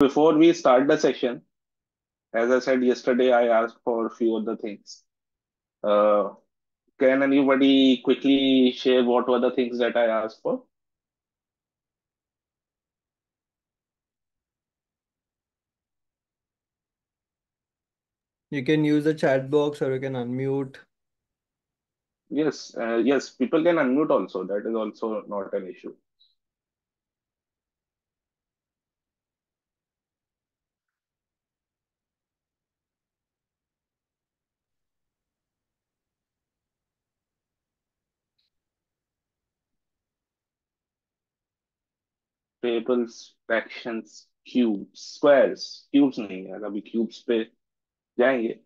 Before we start the session, as I said yesterday, I asked for a few other things. Uh, can anybody quickly share what were the things that I asked for? You can use the chat box or you can unmute. Yes, people can unmute also. That is also not an issue. Tables, fractions, cubes, squares, cubes नहीं यार अभी cubes पे जाएंगे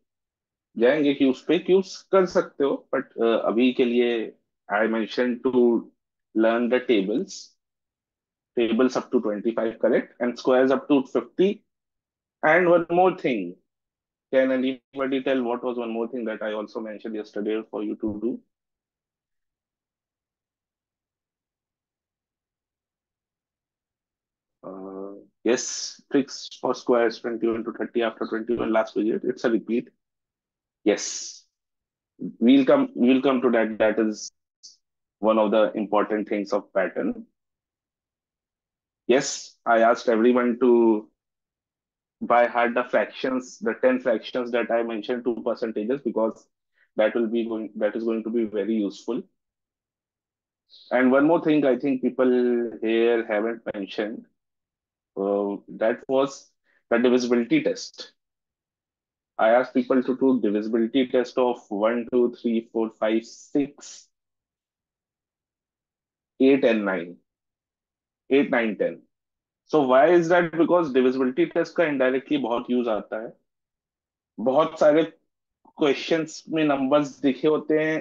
जाएंगे cubes कर सकते हो but अभी के लिए I mention to learn the tables up to 25 correct and squares up to 50. And one more thing, can anybody tell what was one more thing that I also mentioned yesterday for you to do? Uh, yes, tricks for squares 21 to 30 after 21 last digit. It's a repeat. Yes, we'll come to that. That is one of the important things of pattern. Yes, I asked everyone to by heart the fractions, the 10 fractions that I mentioned, two percentages, because that is going to be very useful. And one more thing I think people here haven't mentioned, that was the divisibility test. I asked people to do divisibility test of 1, 2, 3, 4, 5, 6, 8, and 9. 8, 9, 10. So why is that? Because divisibility test का indirectly बहुत use आता है. बहुत सारे questions में numbers दिखे होते हैं.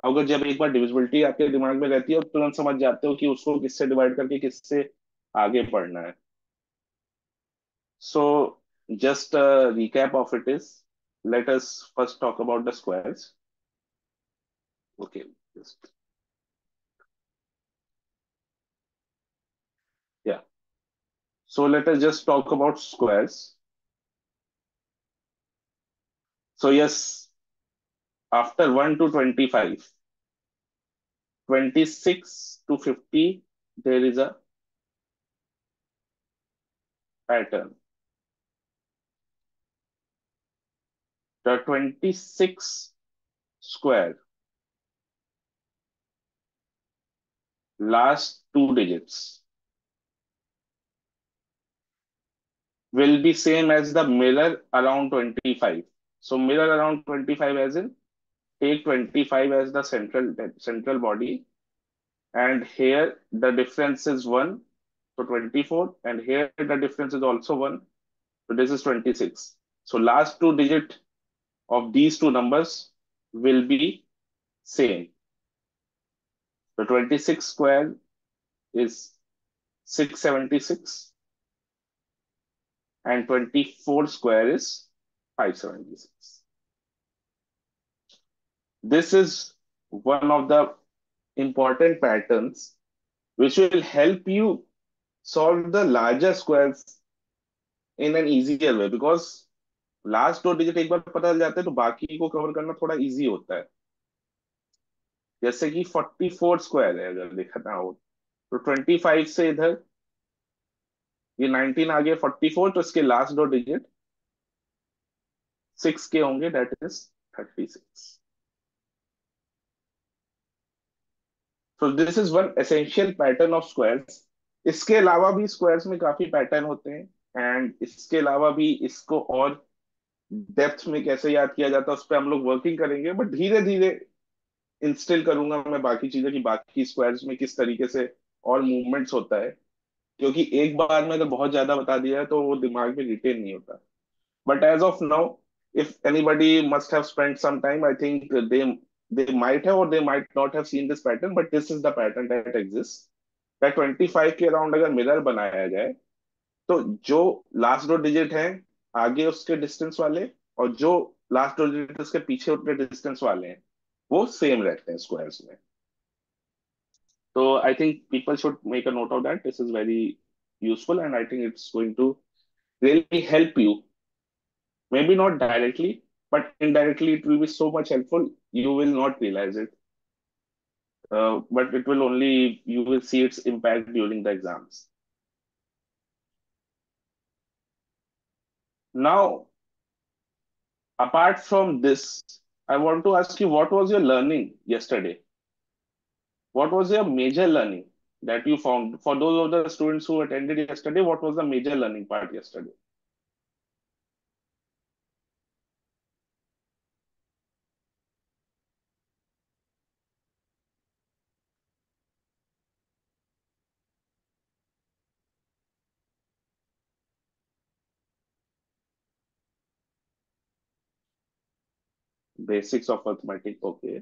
अगर जब एक बार डिविजिबिलिटी आपके दिमाग में रहती है तो तुरंत समझ जाते हो कि उसको किससे डिवाइड करके किससे आगे पढ़ना है. So, just a recap of it is, let us first talk about the squares. Okay, just, yeah. So let us just talk about squares. So yes, after 1 to 25, 26 to 50, there is a pattern. The 26 square, last two digits, will be same as the mirror around 25. So mirror around 25 as in, take 25 as the central body, and here the difference is 1, so 24, and here the difference is also 1, so this is 26. So last two digit of these two numbers will be same. The 26 square is 676 and 24 square is 576. This is one of the important patterns which will help you solve the larger squares in an easier way, because last दो digit एक बार पता चल जाते हैं तो बाकी को cover करना थोड़ा इजी होता है. जैसे कि 44 स्क्वायर है अगर देखना हो तो 25 से इधर ये 19 आ गया 44, तो इसके लास्ट दो डिजिट 6 के होंगे, that is 36. So this is one essential pattern of squares. इसके अलावा भी स्क्वायर्स में काफी पैटर्न होते हैं, एंड इसके अलावा भी इसको और डेप्थ में कैसे याद किया जाता है उस पर हम लोग वर्किंग करेंगे, बट धीरे धीरे इंस्टिल करूंगा मैं बाकी चीजें कि बाकी स्क्वायर्स में किस तरीके से और मूवमेंट्स होता है. क्योंकि एक बार में अगर बहुत ज्यादा बता दिया है तो वो दिमाग में रिटेन नहीं होता. But as of now, if anybody must have spent some time, I think they might have or they might not have seen this pattern, but this is the pattern that exists. that 25 के around अगर mirror बनाया जाए तो जो last दो digit हैं आगे उसके डिस्टेंस वाले, और जो लास्ट दो डिजिट उसके पीछे उतने डिस्टेंस वाले हैं, वो सेम रहते हैं स्क्वायर्स में. So I think people should make a note of that. This is very useful, and I think it's going to really help you. Maybe not directly, but indirectly, it will be so much helpful. You will not realize it, but it will only you will see its impact during the exams. Now, apart from this, I want to ask you, what was your learning yesterday? What was your major learning that you found? For those of the students who attended yesterday, what was the major learning part yesterday? Basics of arithmetic, okay.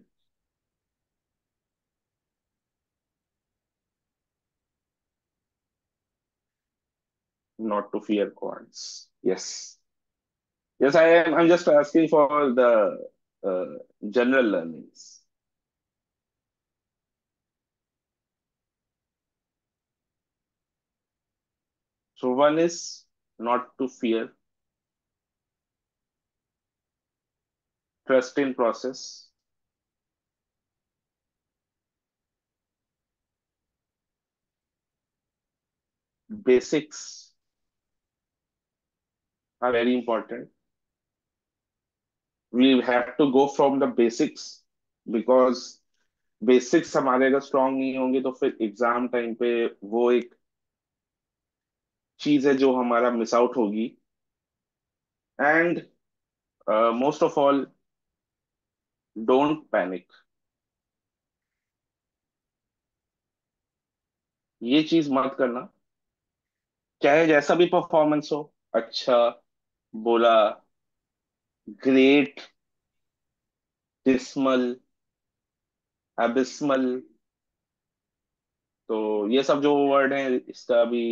Not to fear gods. Yes. Yes, I am. I'm just asking for the general learnings. So one is not to fear, trust in process. Basics are very important. We have to go from the basics because basics हमारे अगर strong नहीं होंगे तो फिर exam time पे वो एक चीज है जो हमारा मिस आउट होगी. And most of all, don't panic. ये चीज मत करना, चाहे जैसा भी परफॉर्मेंस हो. अच्छा, बोला, ग्रेट, डिसमल, एबिस्मल, तो ये सब जो वर्ड है इसका भी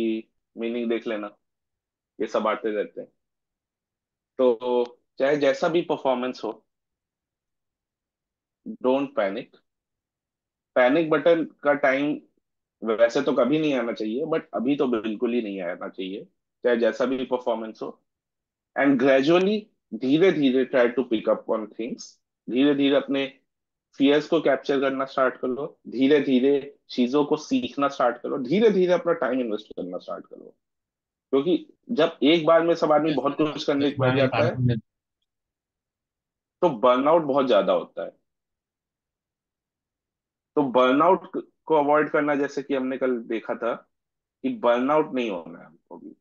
मीनिंग देख लेना. ये सब आते रहते हैं. तो चाहे जैसा भी परफॉर्मेंस हो, डोंट पैनिक. पैनिक बटन का टाइम वैसे तो कभी नहीं आना चाहिए, बट अभी तो बिल्कुल ही नहीं आना चाहिए, चाहे जैसा भी परफॉर्मेंस हो. एंड ग्रेजुअली, धीरे धीरे try to pick up on things. धीरे धीरे अपने फियर्स को कैप्चर करना स्टार्ट करो. धीरे धीरे चीजों को सीखना स्टार्ट करो. धीरे धीरे अपना टाइम इन्वेस्ट करना स्टार्ट करो. क्योंकि जब एक बार में सब आदमी बहुत कुछ करने लग जाता है तो बर्नआउट बहुत ज्यादा होता है. तो बर्नआउट को अवॉइड करना, जैसे कि हमने कल देखा था, कि बर्नआउट नहीं होना है हमको भी.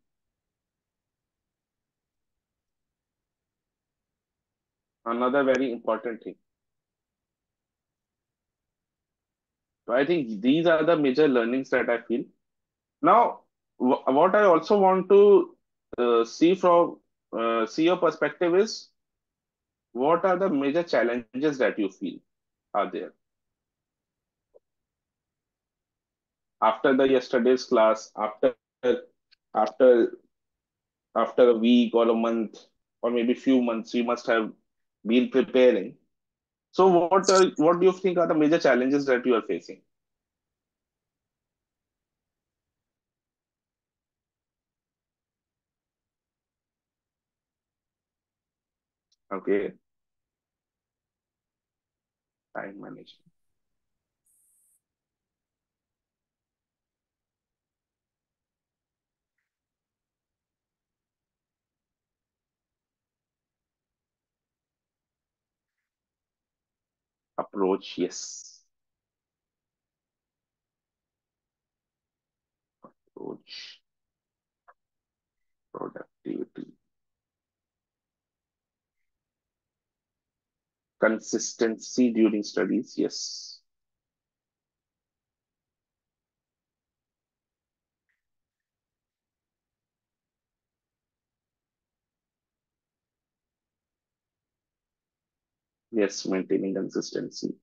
Another very important thing. So I think these are the major learnings that I feel. Now, what I also want to see your perspective is, what are the major challenges that you feel are there after the yesterday's class, after after a week or a month or maybe few months you must have been preparing. So what do you think are the major challenges that you are facing? Okay, time management, approach, yes, approach, productivity, consistency during studies, yes. Yes, maintaining consistency.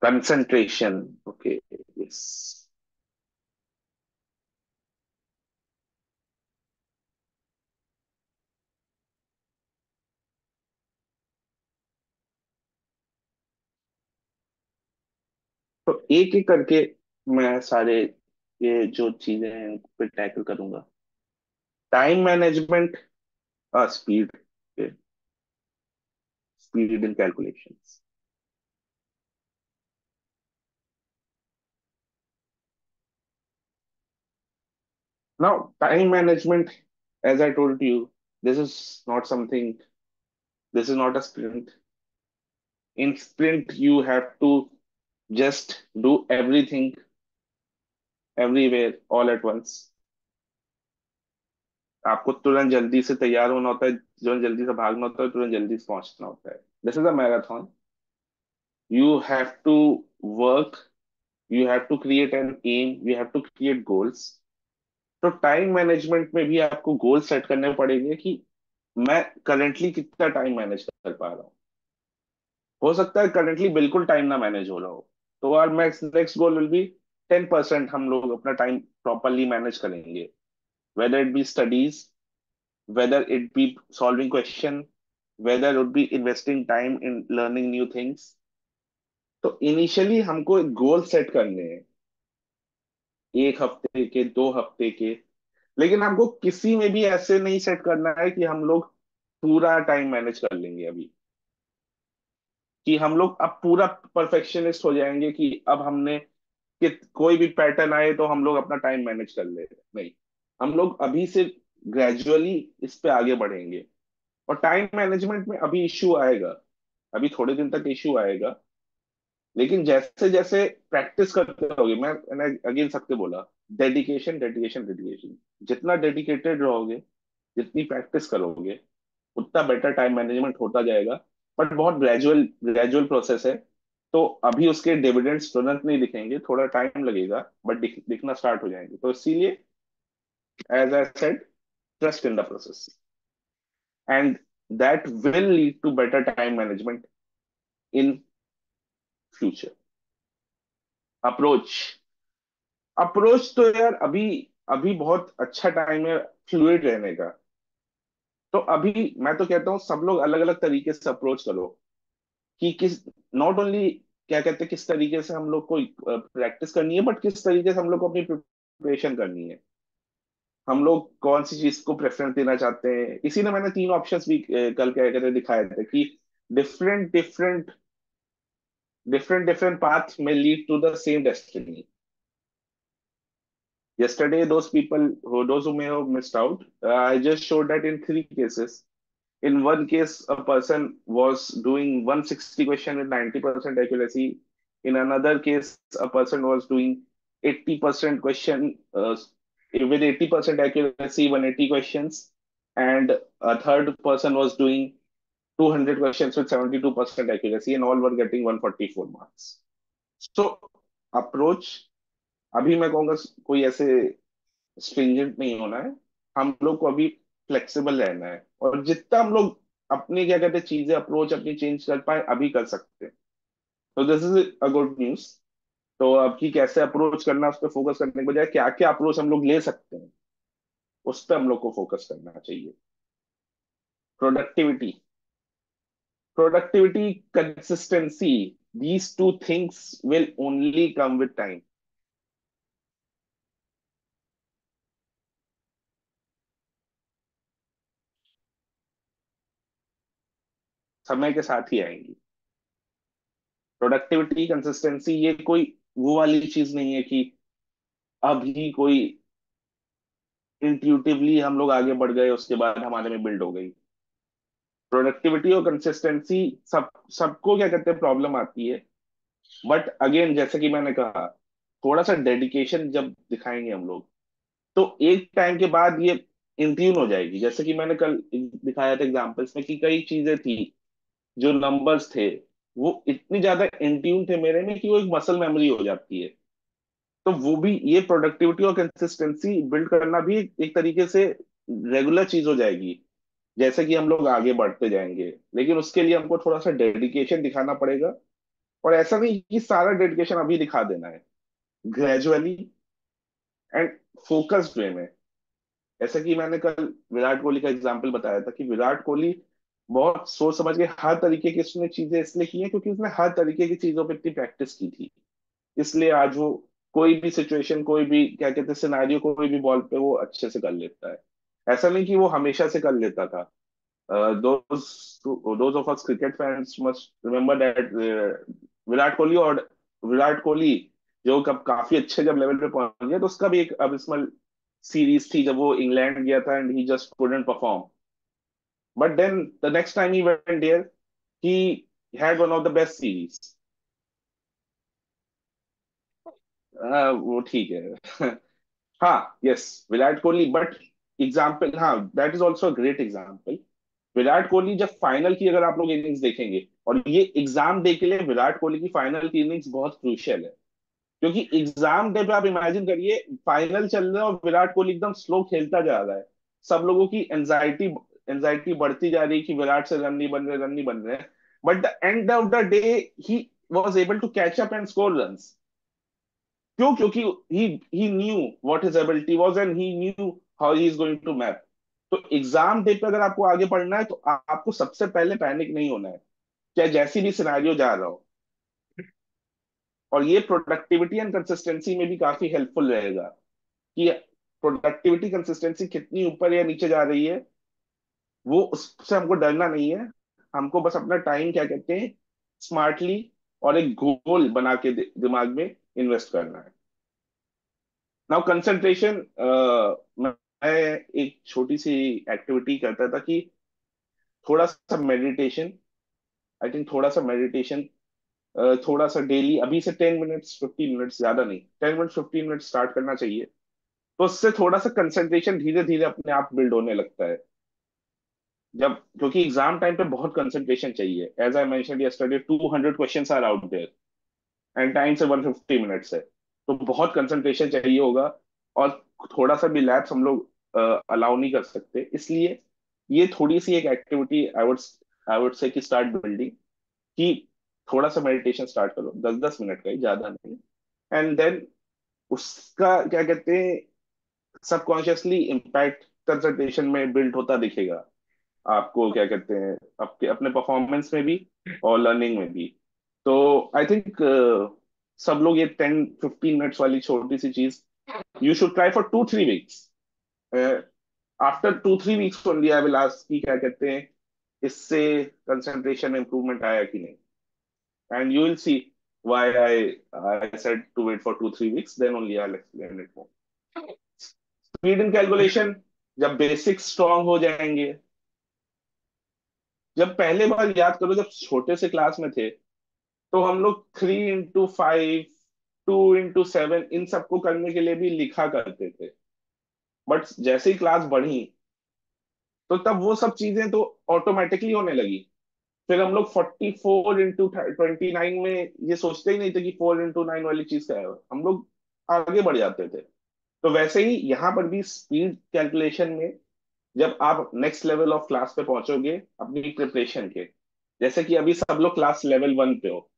Concentration, okay, yes. तो एक एक करके मैं सारे ये जो चीजें हैं उन पे टैकल करूंगा। Time management, speed, speed in calculations. Now, time management, as I told you, this is not something, this is not a sprint. In sprint, you have to just do everything, everywhere, all at once. आपको तुरंत जल्दी से तैयार होना होता है, तुरंत जल्दी से भागना होता है, तुरंत जल्दी से पहुंचना होता है। This is a marathon. You have to work, you have to create an aim, you have to create goals. तो टाइम मैनेजमेंट में भी आपको गोल सेट करने पड़ेंगे कि मैं करंटली कितना टाइम मैनेज कर पा रहा हूँ। हो सकता है करंटली बिल्कुल टाइम ना मैनेज हो रहा हो, तो R max next goal will be 10% हम लोग अपना टाइम प्रॉपरली मैनेज करेंगे। Whether it be studies, whether it be solving question, whether it be investing time in learning new things. तो इनिशियली हमको एक गोल सेट करने हैं, 1 हफ्ते के, 2 हफ्ते के। लेकिन हमको किसी में भी ऐसे नहीं सेट करना है कि हम लोग पूरा टाइम मैनेज कर लेंगे अभी, कि हम लोग अब पूरा परफेक्शनिस्ट हो जाएंगे कि अब हमने कि कोई भी पैटर्न आए तो हम लोग अपना टाइम मैनेज कर ले। नहीं, हम लोग अभी से ग्रेजुअली इस पे आगे बढ़ेंगे। और टाइम मैनेजमेंट में अभी इश्यू आएगा, अभी थोड़े दिन तक इश्यू आएगा। लेकिन जैसे जैसे प्रैक्टिस करते रहोगे, मैंने अगेन सबके बोला, डेडिकेशन डेडिकेशन डेडिकेशन। जितना डेडिकेटेड रहोगे, जितनी प्रैक्टिस करोगे, उतना बेटर टाइम मैनेजमेंट होता जाएगा। बट बहुत ग्रेजुअल ग्रेजुअल प्रोसेस है। तो अभी उसके डिविडेंड्स तुरंत नहीं दिखेंगे, थोड़ा टाइम लगेगा, बट दिखना स्टार्ट हो जाएंगे। तो इसीलिए, as I said, trust in the process, and that will lead to better time management in future. Approach, approach तो यार अभी, अभी बहुत अच्छा टाइम है फ्लूइड रहने का। तो अभी मैं तो कहता हूँ सब लोग अलग अलग तरीके से अप्रोच करो, कि किस, नॉट ओनली क्या कहते हैं किस तरीके से हम लोग को प्रैक्टिस करनी है, बट किस तरीके से हम लोग को अपनी प्रिपरेशन करनी है। हम लोग कौन सी चीज को प्रेफरेंस देना चाहते हैं, इसी ने मैंने 3 ऑप्शंस भी कल क्या कहते हैं दिखाए थे, कि different different different different path में lead to the same destiny. Yesterday, those who may have missed out, I just showed that in 3 cases. In one case, a person was doing 160 question with 90% accuracy. In another case, a person was doing 80% question with 80% accuracy, 180 questions. And a third person was doing 200 questions with 72% accuracy, and all were getting 144 marks. So, approach, अभी मैं कहूँगा कोई ऐसे stringent नहीं होना है। हम लोग को अभी फ्लेक्सिबल रहना है, और जितना हम लोग अपनी क्या कहते हैं चीजें अप्रोच अपनी चेंज कर पाए अभी कर सकते हैं। तो this is a good news. तो अभी कैसे अप्रोच करना, उस पर फोकस करने के बजाय क्या क्या अप्रोच हम लोग ले सकते हैं, उस पर हम लोग को फोकस करना चाहिए। Productivity, productivity, consistency, these two things will only come with time. समय के साथ ही आएंगी। प्रोडक्टिविटी, कंसिस्टेंसी, ये कोई वो वाली चीज नहीं है कि अभी कोई इंट्यूटिवली हम लोग आगे बढ़ गए उसके बाद हमारे में बिल्ड हो गई। प्रोडक्टिविटी और कंसिस्टेंसी, सबको क्या कहते हैं प्रॉब्लम आती है। बट अगेन जैसे कि मैंने कहा, थोड़ा सा डेडिकेशन जब दिखाएंगे हम लोग, तो एक टाइम के बाद ये इंट्यून हो जाएगी। जैसे कि मैंने कल दिखाया था एग्जांपल्स में कि कई चीजें थी, जो नंबर्स थे, वो इतनी ज्यादा इंट्यून थे मेरे में कि वो एक मसल मेमोरी हो जाती है। तो वो भी, ये प्रोडक्टिविटी और कंसिस्टेंसी बिल्ड करना भी एक तरीके से रेगुलर चीज हो जाएगी, जैसे कि हम लोग आगे बढ़ते जाएंगे। लेकिन उसके लिए हमको थोड़ा सा डेडिकेशन दिखाना पड़ेगा। और ऐसा नहीं कि सारा डेडिकेशन अभी दिखा देना है, ग्रेजुअली एंड फोकस्ड वे में। ऐसा कि मैंने कल विराट कोहली का एग्जांपल बताया था, कि विराट कोहली बहुत सोच समझ के हर तरीके की उसने चीजें इसलिए की है क्योंकि उसने हर तरीके की चीजों पे इतनी प्रैक्टिस की थी। इसलिए आज वो कोई भी सिचुएशन, कोई भी क्या कहते हैं सिनारियो, कोई भी बॉल पे वो अच्छे से कर लेता है। ऐसा नहीं कि वो हमेशा से कर लेता था। those of us cricket fans must remember that Virat Kohli और विराट कोहली जो कब काफी अच्छे जब लेवल पे पहुंच गया, तो उसका भी एक अबिस्मल सीरीज थी जब वो इंग्लैंड गया था and he just couldn't perform. But then the next time he went there, he had one of the best series. वो ठीक है। हाँ, yes, Virat Kohli, but example, हाँ, that is also great example. Virat Kohli जब फाइनल की अगर आप लोग इनिंग्स देखेंगे, और ये एग्जाम डे के लिए विराट कोहली की फाइनल की इनिंग्स बहुत क्रूशियल है। क्योंकि एग्जाम डे पे आप इमेजिन करिए, फाइनल चल रहा है और विराट कोहली एकदम स्लो खेलता जा रहा है। सब लोगों की एंजाइटी एंजाइटी बढ़ती जा रही है कि विराट से रन नहीं बन रहे, रन नहीं बन रहे। But the end of the day he was able to catch up and score runs. क्यों? क्योंकि he he knew what his ability was and he knew how he is going to map. तो exam day पे अगर आपको आगे पढ़ना है तो आपको सबसे पहले पैनिक नहीं होना है, चाहे जैसी भी सिनेरियो जा रहा हो। और ये प्रोडक्टिविटी एंड कंसिस्टेंसी में भी काफी हेल्पफुल रहेगा कि प्रोडक्टिविटी कंसिस्टेंसी कितनी ऊपर या नीचे जा रही है, वो उससे हमको डरना नहीं है। हमको बस अपना टाइम क्या कहते हैं स्मार्टली और एक गोल बना के दिमाग में इन्वेस्ट करना है। नाउ कंसंट्रेशन, मैं एक छोटी सी एक्टिविटी करता था कि थोड़ा सा मेडिटेशन। आई थिंक थोड़ा सा मेडिटेशन, थोड़ा सा डेली, अभी से 10 मिनट्स 15 मिनट्स, ज्यादा नहीं, 10 मिनट 15 मिनट स्टार्ट करना चाहिए। तो उससे थोड़ा सा कंसंट्रेशन धीरे धीरे अपने आप बिल्ड होने लगता है। जब, क्योंकि एग्जाम टाइम पे बहुत कंसंट्रेशन चाहिए, as I mentioned yesterday 200 questions are out there and time से 150 मिनट्स है। तो बहुत कंसंट्रेशन चाहिए होगा। और थोड़ा सा भी लैप्स हम लोग अलाउ नहीं कर सकते, इसलिए ये थोड़ी सी एक एक्टिविटी आई वुड से कि स्टार्ट बिल्डिंग, कि थोड़ा सा मेडिटेशन स्टार्ट करो, 10-10 मिनट का ही, ज्यादा नहीं। एंड देन उसका क्या कहते हैं सबकॉन्शियसली इम्पैक्ट कंसंट्रेशन में बिल्ड होता दिखेगा आपको, क्या कहते हैं आपके अपने परफॉर्मेंस में भी और लर्निंग में भी। तो आई थिंक सब लोग ये 10-15 मिनट्स वाली छोटी सी चीज you should try for 2-3 weeks. After 2-3 weeks only I will ask कि क्या कहते हैं इससे कंसंट्रेशन में इंप्रूवमेंट आया कि नहीं, and you will see why I said to wait for 2-3 weeks, then only I will explain it more. Speed in calculation, जब बेसिक स्ट्रांग हो जाएंगे, जब पहले बार याद करो जब छोटे से क्लास में थे, तो हम लोग 3x5, 2x7 इन सबको करने के लिए भी लिखा करते थे। बट जैसे ही क्लास बढ़ी, तो तब वो सब चीजें तो ऑटोमेटिकली होने लगी। फिर हम लोग 44x29 में ये सोचते ही नहीं थे कि 4x9 वाली चीज क्या है, हम लोग आगे बढ़ जाते थे। तो वैसे ही यहाँ पर भी स्पीड कैलकुलेशन में, जब आप नेक्स्ट लेवल ऑफ क्लास पे पहुंचोगे अपनी प्रिपरेशन के, जैसे कि अभी सब लोग क्लास लेवल 1 पे हो,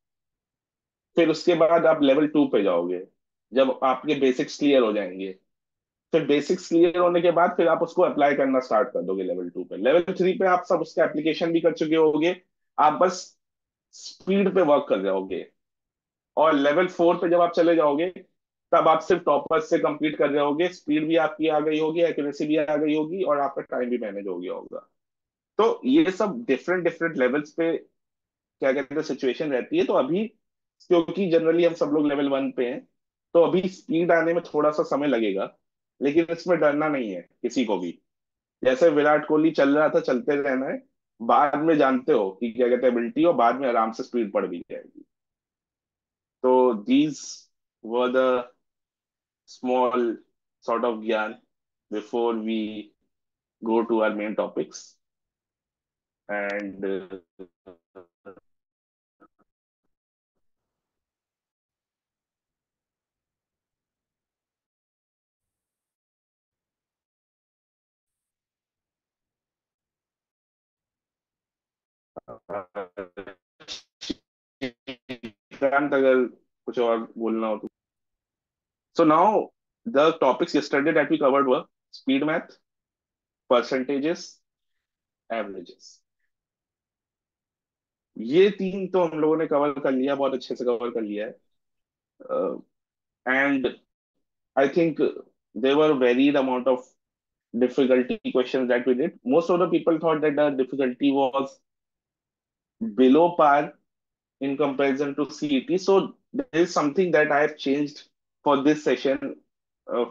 फिर उसके बाद आप लेवल 2 पे जाओगे जब आपके बेसिक्स क्लियर हो जाएंगे। फिर बेसिक्स क्लियर होने के बाद फिर आप उसको अप्लाई करना स्टार्ट कर दोगे लेवल 2 पे। लेवल 3 पे आप सब उसका एप्लीकेशन भी कर चुके होगे, आप बस स्पीड पे वर्क कर जाओगे। और लेवल 4 पे जब आप चले जाओगे, तब आप सिर्फ टॉपर्स से compete कर रहे होगे, स्पीड भी आपकी आ गई होगी, एक्यूरेसी भी आ गई होगी, और आपका टाइम भी मैनेज हो गया होगा। तो ये सब डिफरेंट डिफरेंट लेवल्स पे क्या कहते हैं सिचुएशन रहती है। तो अभी क्योंकि जनरली हम सब लोग लेवल 1 पे हैं, तो अभी स्पीड आने में थोड़ा सा समय लगेगा, लेकिन इसमें डरना नहीं है किसी को भी। जैसे विराट कोहली चल रहा था, चलते रहना है। बाद में जानते हो कि क्या कहते हैं एबिलिटी, और बाद में आराम से स्पीड बढ़ भी जाएगी। तो these were the small sort of ज्ञान before we go to our main topics. And Shrikant, अगर कुछ और बोलना हो तो। So now the topics yesterday that we covered were speed math, percentages, averages. ये तीन तो हम लोगों ने कवर कर लिया, बहुत अच्छे से कवर कर लिया है। And I think there were varied amount of difficulty questions that we did. Most of the people thought that the difficulty was below par in comparison to CET. So there is something that I have changed for this session,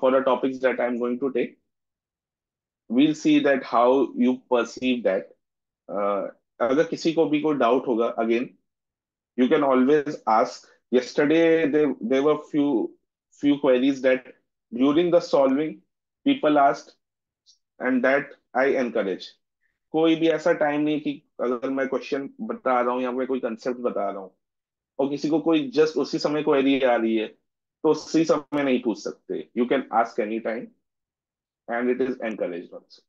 for the topics that I'm going to take. We'll see that how you perceive that. Uh, अगर किसी को भी कोई doubt होगा, again, you can always ask. Yesterday, there were few queries that during the solving people asked, and that I encourage. कोई भी ऐसा time नहीं कि अगर मैं क्वेश्चन बता रहा हूँ या मैं कोई कंसेप्ट बता रहा हूँ और किसी को कोई जस्ट उसी समय क्वेरी आ रही है, तो उसी समय नहीं पूछ सकते. You can ask any time and it is encourage also.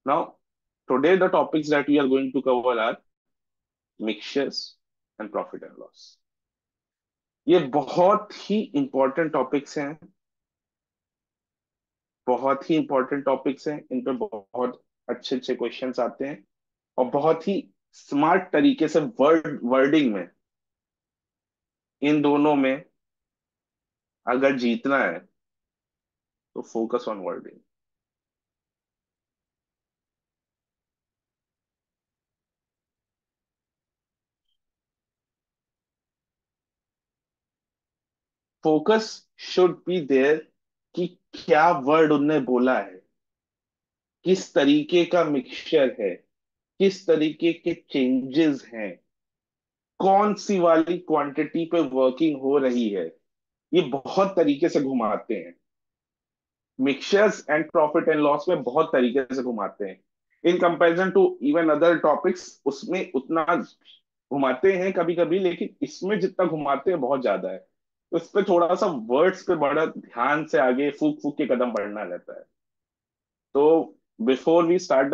Now today the topics that we are going to cover are mixtures and profit and loss. ये बहुत ही इंपॉर्टेंट टॉपिक्स हैं. बहुत ही इंपॉर्टेंट टॉपिक्स हैं. इन पे बहुत अच्छे अच्छे क्वेश्चंस आते हैं और बहुत ही स्मार्ट तरीके से वर्डिंग में इन दोनों में अगर जीतना है तो focus on wording. Focus should be there कि क्या वर्ड उनने बोला है, किस तरीके का मिक्सचर है, किस तरीके के चेंजेस हैं, कौन सी वाली क्वांटिटी पे वर्किंग हो रही है. ये बहुत तरीके से घुमाते हैं. Mixtures and profit and loss में बहुत तरीके से घुमाते हैं. In comparison to even other topics उसमें उतना घुमाते हैं कभी कभी, लेकिन इसमें जितना घुमाते हैं बहुत ज्यादा है. तो इस पे थोड़ा सा वर्ड्स पे बड़ा ध्यान से आगे फूक फूक के कदम बढ़ना रहता है. तो before we start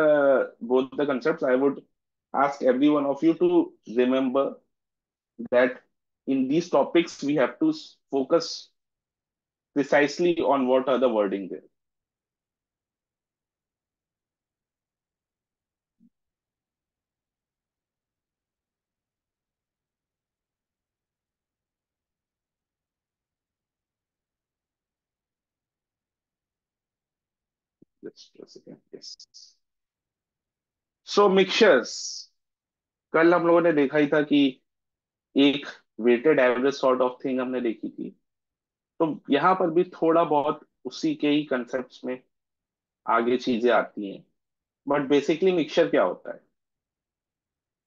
both the concepts, I would ask every one of you to remember that in these topics we have to focus precisely on what are the wording there. Just a second. Yes. So mixtures. कल हम लोगों ने देखा ही था कि एक weighted average sort of thing हमने देखी थी. तो यहाँ पर भी थोड़ा बहुत उसी के ही कंसेप्ट्स में आगे चीजें आती हैं. बट बेसिकली मिक्सचर क्या होता है?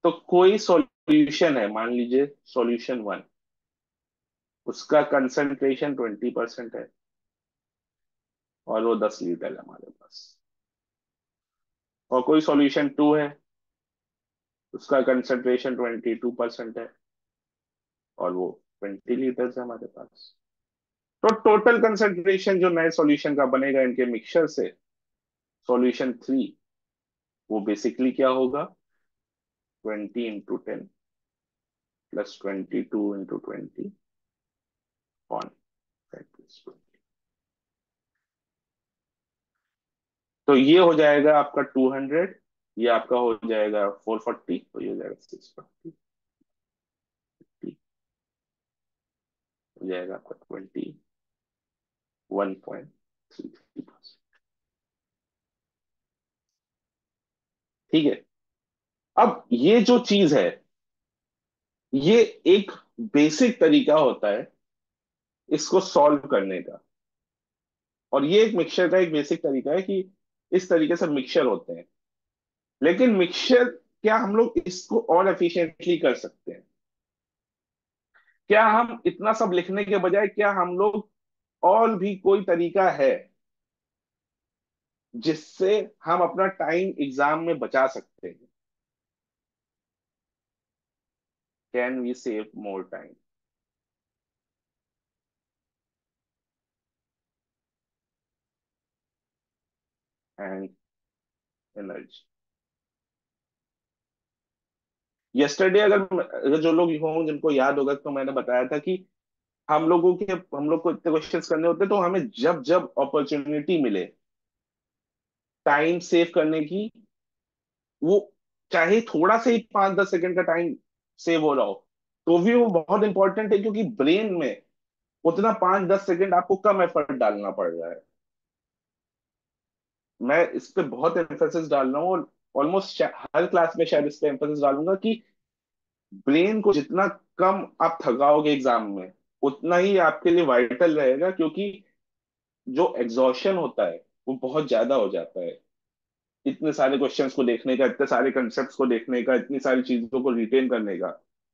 तो कोई सॉल्यूशन है, मान लीजिए सॉल्यूशन वन, उसका कंसंट्रेशन 20% है और वो 10 लीटर है हमारे पास. और कोई सॉल्यूशन टू है, उसका कंसंट्रेशन 22% है और वो 20 लीटर है हमारे पास. तो टोटल कंसंट्रेशन जो नए सॉल्यूशन का बनेगा इनके मिक्सचर से, सॉल्यूशन थ्री, वो बेसिकली क्या होगा? 20 × 10 प्लस 22 × 20 ऑन 5 + 20. तो ये हो जाएगा आपका 200, ये आपका हो जाएगा 440, तो ये हो जाएगा 640, हो जाएगा आपका 21.33%. ठीक है. अब ये जो चीज है, ये एक बेसिक तरीका होता है इसको सॉल्व करने का. और ये एक मिक्सचर का एक बेसिक तरीका है कि इस तरीके से मिक्सचर होते हैं. लेकिन मिक्सचर क्या हम लोग इसको और एफिशिएंटली कर सकते हैं? क्या हम इतना सब लिखने के बजाय क्या हम लोग और भी कोई तरीका है जिससे हम अपना टाइम एग्जाम में बचा सकते हैं? Can we save more time and energy? Yesterday अगर जो लोग हों जिनको याद होगा, तो मैंने बताया था कि हम लोग को इतने क्वेश्चंस करने होते हैं, तो हमें जब जब अपॉर्चुनिटी मिले टाइम सेव करने की, वो चाहे थोड़ा से ही 5-10 सेकंड का टाइम सेव हो रहा हो, तो भी वो बहुत इंपॉर्टेंट है, क्योंकि ब्रेन में उतना 5-10 सेकंड आपको कम एफर्ट डालना पड़ रहा है। मैं इस पे बहुत एम्फेसिस डाल रहा हूँ, और ऑलमोस्ट हर क्लास में शायद इस पे एम्फेसिस डालूंगा कि ब्रेन को जितना कम आप थकाओगे एग्जाम में, उतना ही आपके लिए वाइटल रहेगा, क्योंकि जो एग्जॉशन होता है वो बहुत ज्यादा हो जाता है, इतने सारे क्वेश्चंस को देखने का, इतने सारे कंसेप्ट्स को देखने का, इतनी सारी चीजों को रिटेन करने का।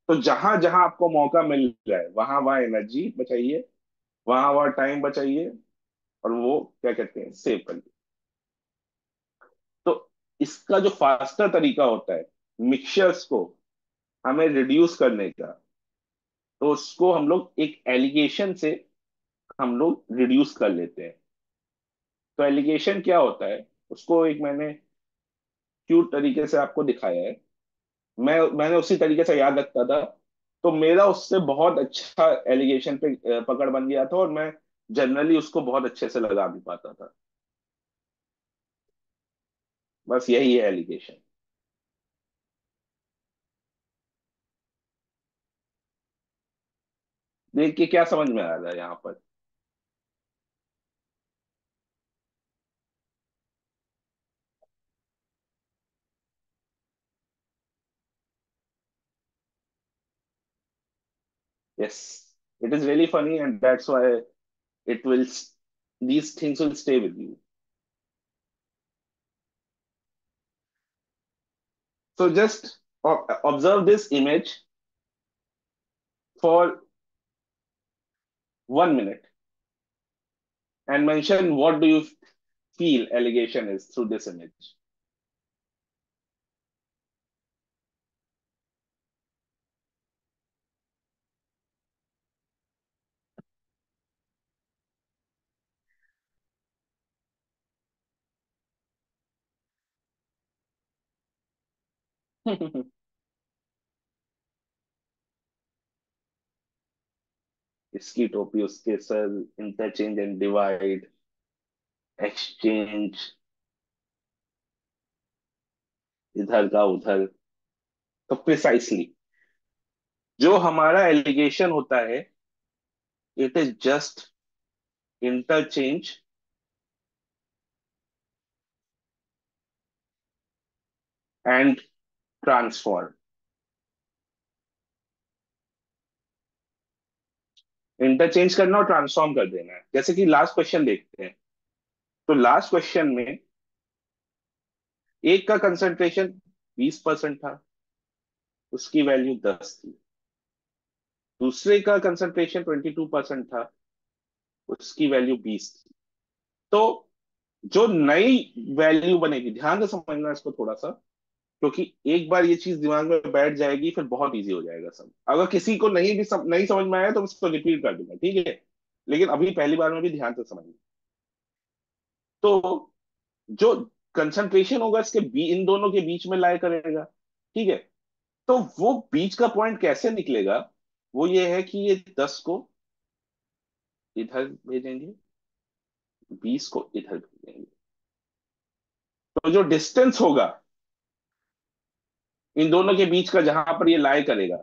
तो जहां जहां आपको मौका मिल रहा है, वहां वहां एनर्जी बचाइए, वहां वहां टाइम बचाइए, और वो क्या कहते हैं, सेव करिए। तो इसका जो फास्टर तरीका होता है मिक्सचर्स को हमें रिड्यूस करने का, तो उसको हम लोग एक एलिगेशन से हम लोग रिड्यूस कर लेते हैं। तो एलिगेशन क्या होता है, उसको एक मैंने क्यूट तरीके से आपको दिखाया है। मैंने उसी तरीके से याद रखता था, तो मेरा उससे बहुत अच्छा एलिगेशन पे पकड़ बन गया था, और मैं जनरली उसको बहुत अच्छे से लगा भी पाता था। बस यही है एलिगेशन। देख के क्या समझ में आ रहा है यहाँ पर? Yes, it is really funny, and that's why it will these things will stay with you. So just observe this image for 1 minute and mention what do you feel allegation is through this image. इसकी टोपी उसके sir, interchange and divide, exchange, इधर का उधर। तो precisely जो हमारा allegation होता है, it is just interchange and transform. Interchange करना और ट्रांसफॉर्म कर देना है। जैसे कि लास्ट क्वेश्चन देखते हैं, तो लास्ट क्वेश्चन में एक का कंसंट्रेशन 20% था, उसकी वैल्यू 10 थी। दूसरे का कंसंट्रेशन 22% था, उसकी वैल्यू 20 थी। तो जो नई वैल्यू बनेगी, ध्यान से समझना इसको थोड़ा सा, क्योंकि एक बार ये चीज दिमाग में बैठ जाएगी फिर बहुत इजी हो जाएगा सब। अगर किसी को नहीं समझ में आया तो मैं उसको रिपीट कर दूंगा, ठीक है? लेकिन अभी पहली बार में भी ध्यान से समझना। तो जो कंसंट्रेशन होगा इन दोनों के बीच में लाई करेगा, ठीक है? तो वो बीच का पॉइंट कैसे निकलेगा? वो ये है कि ये 10 को इधर भेजेंगे, 20 को इधर भेजेंगे। तो जो डिस्टेंस होगा इन दोनों के बीच का, जहां पर ये लाई करेगा,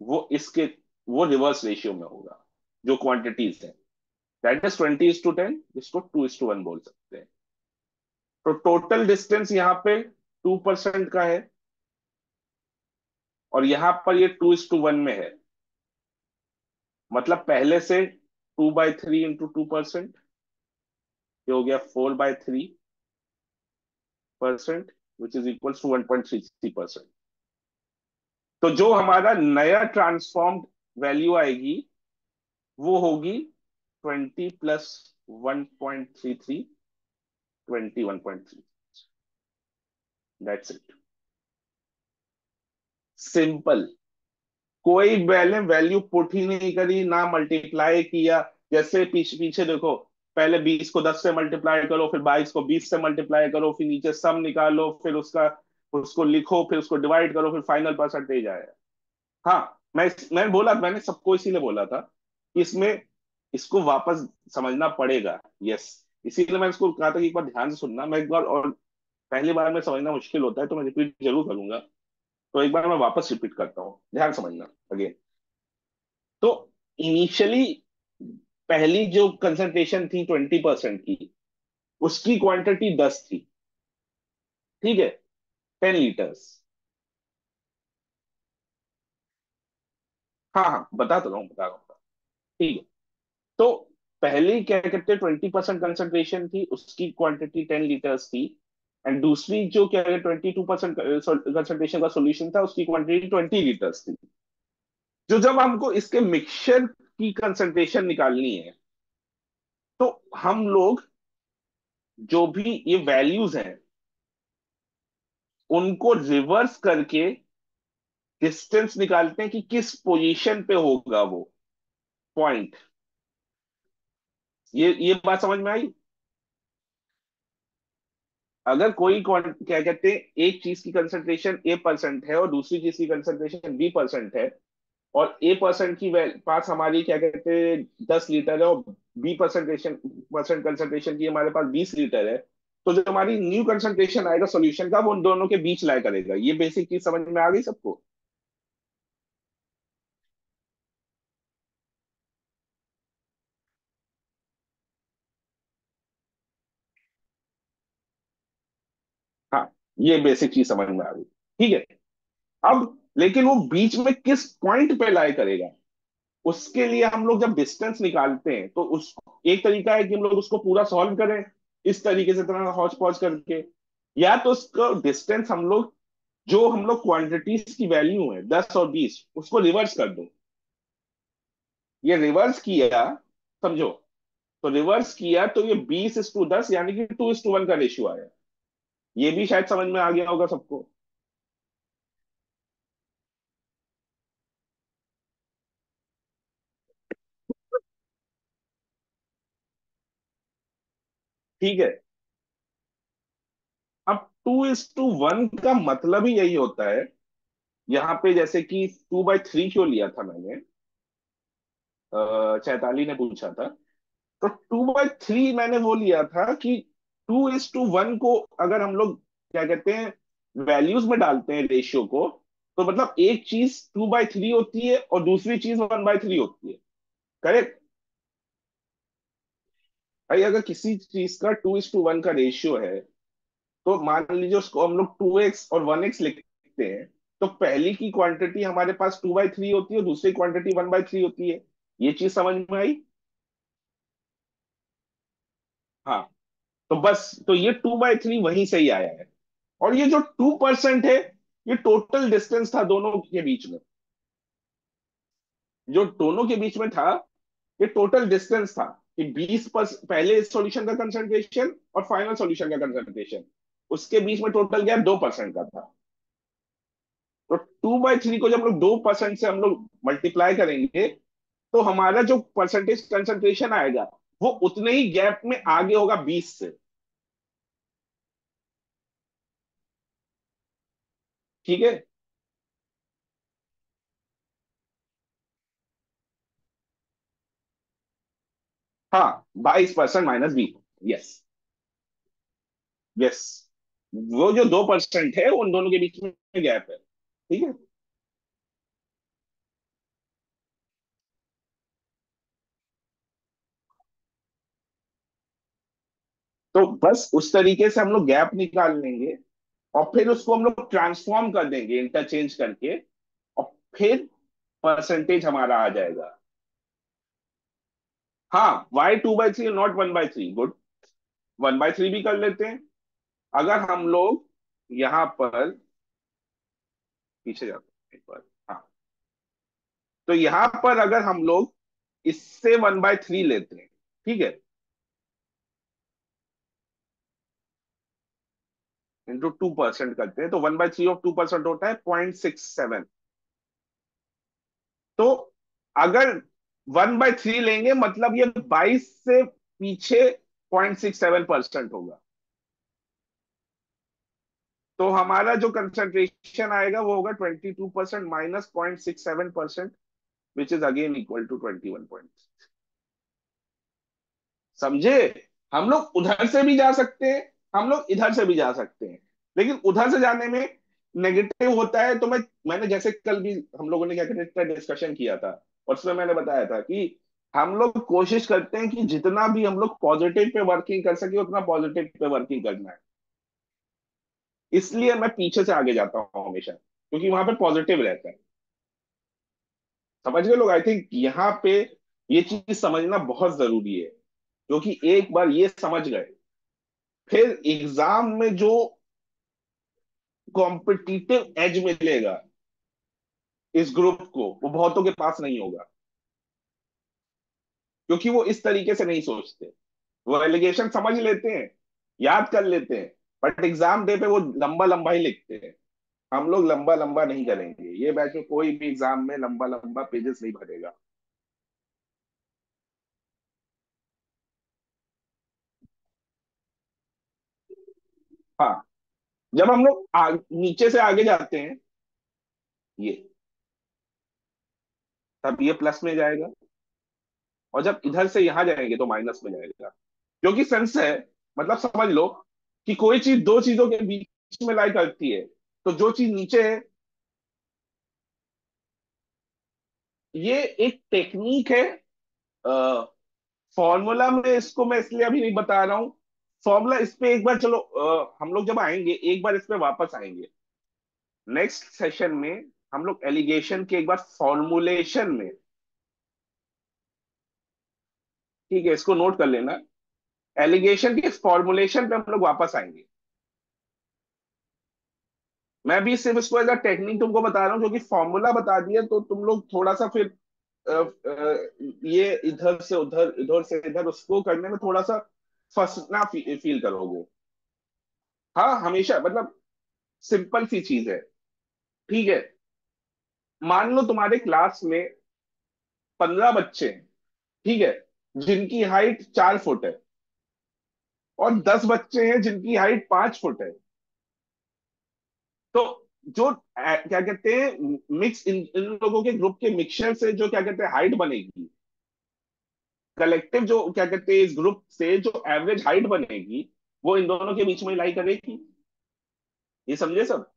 वो इसके वो रिवर्स रेशियो में होगा, जो क्वांटिटीज है। दैट इज 20:10, इसको 2:1 बोल सकते हैं। तो टोटल डिस्टेंस यहाँ पे 2% का है, और यहाँ पर ये 2:1 में है। मतलब पहले से 2/3 × 2%, ये हो गया 4/3%, विच इज इक्वल टू 1.33%। तो जो हमारा नया ट्रांसफॉर्म्ड वैल्यू आएगी, वो होगी 20 + 1.33, 21.3। That's it, simple. कोई पहले वैल्यू पुट ही नहीं करी, ना मल्टीप्लाई किया। जैसे पीछे पीछे देखो, पहले 20 को 10 से मल्टीप्लाई करो, फिर 22 को 20 से मल्टीप्लाई करो, फिर नीचे सम निकालो, फिर उसका उसको लिखो, फिर उसको डिवाइड करो, फिर फाइनल परसेंटेज आएगा। हाँ, मैंने बोला, मैंने सबको इसीलिए बोला था कि इसमें इसको वापस समझना पड़ेगा। यस, इसीलिए मैंने इसको कहा था कि एक बार ध्यान से सुनना। मैं एक बार और, पहली बार में समझना मुश्किल होता है तो मैं रिपीट जरूर करूंगा। तो एक बार मैं वापस रिपीट करता हूँ, ध्यान समझना अगेन। तो इनिशियली पहली जो कंसंट्रेशन थी 20% की, उसकी क्वांटिटी 10 थी। ठीक है, 10 लीटर्स। हाँ हाँ, बता तो रहा हूँ, बता रहा हूँ। ठीक है। तो पहली क्या कहते हैं 20% कंसंट्रेशन थी, उसकी क्वांटिटी 10 लीटर्स थी। एंड दूसरी जो क्या है 22% कंसंट्रेशन का सॉल्यूशन था, उसकी क्वांटिटी 20 लीटर्स थी। जो जब हमको इसके मिक्सचर की कंसंट्रेशन निकालनी है, तो हम लोग जो भी ये वैल्यूज हैं उनको रिवर्स करके डिस्टेंस निकालते हैं कि किस पोजीशन पे होगा वो पॉइंट। ये बात समझ में आई? अगर कोई क्या कहते हैं एक चीज की कंसंट्रेशन A% है और दूसरी चीज की कंसंट्रेशन B% है, और A% की पास हमारी क्या कहते हैं 10 लीटर है, और B% कंसंट्रेशन की हमारे पास 20 लीटर है, तो जो हमारी न्यू कंसंट्रेशन आएगा सॉल्यूशन का, वो उन दोनों के बीच लाया करेगा। ये बेसिक चीज समझ में आ गई सबको? हाँ, ये बेसिक चीज समझ में आ गई। ठीक है। अब लेकिन वो बीच में किस पॉइंट पे लाया करेगा, उसके लिए हम लोग जब डिस्टेंस निकालते हैं तो उस, एक तरीका है कि हम लोग उसको पूरा सॉल्व करें इस तरीके से, तरह हौच पौच करके। या तो उसका डिस्टेंस हम लोग, जो हम लोग क्वांटिटीज की वैल्यू है 10 और 20, उसको रिवर्स कर दो। ये रिवर्स किया, समझो। तो रिवर्स किया तो ये 20:10 यानी कि 2:1 का रेशियो आया। ये भी शायद समझ में आ गया होगा सबको। ठीक है। अब 2:1 का मतलब ही यही होता है। यहाँ पे जैसे कि 2/3 क्यों लिया था मैंने, चैताली ने पूछा था। तो 2/3 मैंने वो लिया था कि 2:1 को अगर हम लोग क्या कहते हैं वैल्यूज में डालते हैं रेशियो को, तो मतलब एक चीज 2/3 होती है और दूसरी चीज 1/3 होती है। करेक्ट? भाई अगर किसी चीज का 2:1 का रेशियो है, तो मान लीजिए उसको हम लोग 2x और 1x लिखते हैं, तो पहली की क्वांटिटी हमारे पास 2/3 होती है और दूसरी क्वांटिटी 1/3 होती है। ये चीज समझ में आई? हाँ। तो बस, तो ये 2/3 वहीं से ही आया है। और ये जो 2% है, ये टोटल डिस्टेंस था दोनों के बीच में। जो दोनों के बीच में था, ये टोटल डिस्टेंस था कि 20% पहले सॉल्यूशन का कंसंट्रेशन और फाइनल सॉल्यूशन का कंसंट्रेशन, उसके बीच में टोटल गैप 2% का था। तो 2/3 को जब हम लोग 2% से हम लोग मल्टीप्लाई करेंगे, तो हमारा जो परसेंटेज कंसंट्रेशन आएगा, वो उतने ही गैप में आगे होगा 20 से। ठीक है। हाँ, 22% - 20। यस। यस। वो जो 2% है उन दोनों के बीच में गैप है। ठीक है। तो बस उस तरीके से हम लोग गैप निकाल लेंगे, और फिर उसको हम लोग ट्रांसफॉर्म कर देंगे इंटरचेंज करके, और फिर परसेंटेज हमारा आ जाएगा। हाँ, y2/3 नॉट 1/3, गुड। 1/3 भी कर लेते हैं। अगर हम लोग यहां पर पीछे जाते हैं एक बार। हाँ। तो यहां पर अगर हम लोग इससे 1/3 लेते हैं, ठीक है, इंटू 2% करते हैं, तो 1/3 ऑफ 2% होता है 0.67। तो अगर 1/3 लेंगे मतलब ये 22 से पीछे 0.67% होगा। तो हमारा जो कंसंट्रेशन आएगा वो होगा 22% minus 0.67%, which is again equal to 21 point. समझे? हम लोग उधर से भी जा सकते हैं, हम लोग इधर से भी जा सकते हैं, लेकिन उधर से जाने में नेगेटिव होता है। तो मैंने जैसे कल भी हम लोगों ने क्या कहते हैं डिस्कशन किया था, और उसमें मैंने बताया था कि हम लोग कोशिश करते हैं कि जितना भी हम लोग पॉजिटिव पे वर्किंग कर सके उतना पॉजिटिव पे वर्किंग करना है। इसलिए मैं पीछे से आगे जाता हूँ हमेशा, क्योंकि वहां पे पॉजिटिव रहता है। समझ गए लोग? आई थिंक यहाँ पे ये चीज समझना बहुत जरूरी है, क्योंकि एक बार ये समझ गए, फिर एग्जाम में जो कॉम्पिटिटिव एज मिलेगा इस ग्रुप को, वो बहुतों के पास नहीं होगा, क्योंकि वो इस तरीके से नहीं सोचते। वो एलिगेशन समझ लेते हैं, याद कर लेते हैं, बट एग्जाम डे पे वो लंबा लंबा ही लिखते हैं। हम लोग लंबा लंबा नहीं करेंगे, ये बैच में कोई भी एग्जाम में लंबा लंबा पेजेस नहीं भरेगा। हाँ, जब हम लोग नीचे से आगे जाते हैं, ये तब ये प्लस में जाएगा, और जब इधर से यहां जाएंगे तो माइनस में जाएगा। क्योंकि सेंस है, मतलब समझ लो कि कोई चीज दो चीजों के बीच में लाई करती है, तो जो चीज नीचे है, ये एक टेक्निक है। फॉर्मूला में इसको मैं इसलिए अभी नहीं बता रहा हूँ। फॉर्मूला इस पे एक बार चलो, हम लोग जब आएंगे एक बार इस पे वापस आएंगे नेक्स्ट सेशन में। हम लोग एलिगेशन के एक बार फॉर्मुलेशन में, ठीक है, इसको नोट कर लेना, एलिगेशन के फॉर्मुलेशन पे हम लोग वापस आएंगे। मैं भी सिर्फ इसको एज अ टेक्निक तुमको बता रहा हूँ, क्योंकि फॉर्मूला बता दिया तो तुम लोग थोड़ा सा फिर ये इधर से उधर, इधर से इधर उसको करने में थोड़ा सा फंसना फील करोगे। हाँ, हमेशा मतलब सिंपल सी चीज है। ठीक है, मान लो तुम्हारे क्लास में 15 बच्चे हैं, ठीक है, जिनकी हाइट 4 फुट है, और 10 बच्चे हैं जिनकी हाइट 5 फुट है। तो जो क्या कहते हैं मिक्स, इन लोगों के ग्रुप के मिक्सचर से जो क्या कहते हैं हाइट बनेगी, कलेक्टिव जो क्या कहते हैं इस ग्रुप से जो एवरेज हाइट बनेगी, वो इन दोनों के बीच में लाई करेगी। ये समझे सब?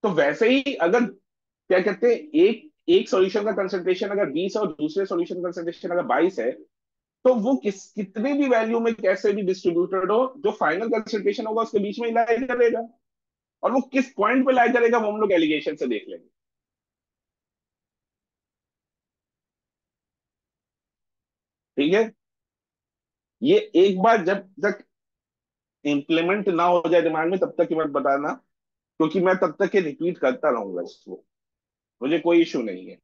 तो वैसे ही अगर क्या कहते हैं एक एक सॉल्यूशन का कंसंट्रेशन अगर 20 है और दूसरे सॉल्यूशन का कंसंट्रेशन अगर 22 है, तो वो कितने भी वैल्यू में कैसे भी डिस्ट्रीब्यूटेड हो, जो फाइनल कंसंट्रेशन होगा उसके बीच में ही लाई करेगा। और वो किस पॉइंट पे लाई करेगा वो हम लोग एलिगेशन से देख लेंगे। ठीक है, ये एक बार जब तक इम्प्लीमेंट ना हो जाए दिमाग में तब तक ही मत बताना, क्योंकि मैं तब तक ये रिपीट करता रहूंगा इसको, मुझे कोई इशू नहीं है।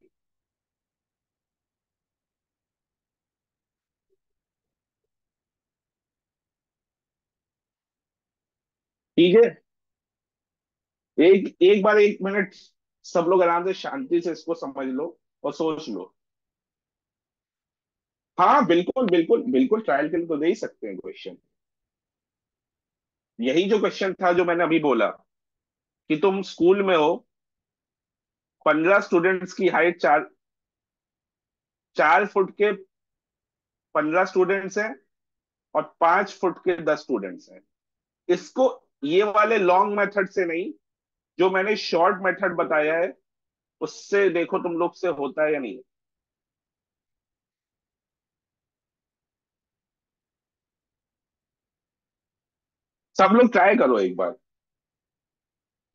ठीक है, एक एक बार 1 मिनट सब लोग आराम से शांति से इसको समझ लो और सोच लो। हाँ बिल्कुल बिल्कुल बिल्कुल, ट्रायल के लिए तो दे ही सकते हैं क्वेश्चन। यही जो क्वेश्चन था जो मैंने अभी बोला, कि तुम स्कूल में हो, 15 स्टूडेंट्स की हाइट 4 फुट के 15 स्टूडेंट्स हैं, और 5 फुट के 10 स्टूडेंट्स हैं। इसको ये वाले लॉन्ग मेथड से नहीं, जो मैंने शॉर्ट मेथड बताया है उससे देखो तुम लोग से होता है या नहीं। सब लोग ट्राई करो एक बार,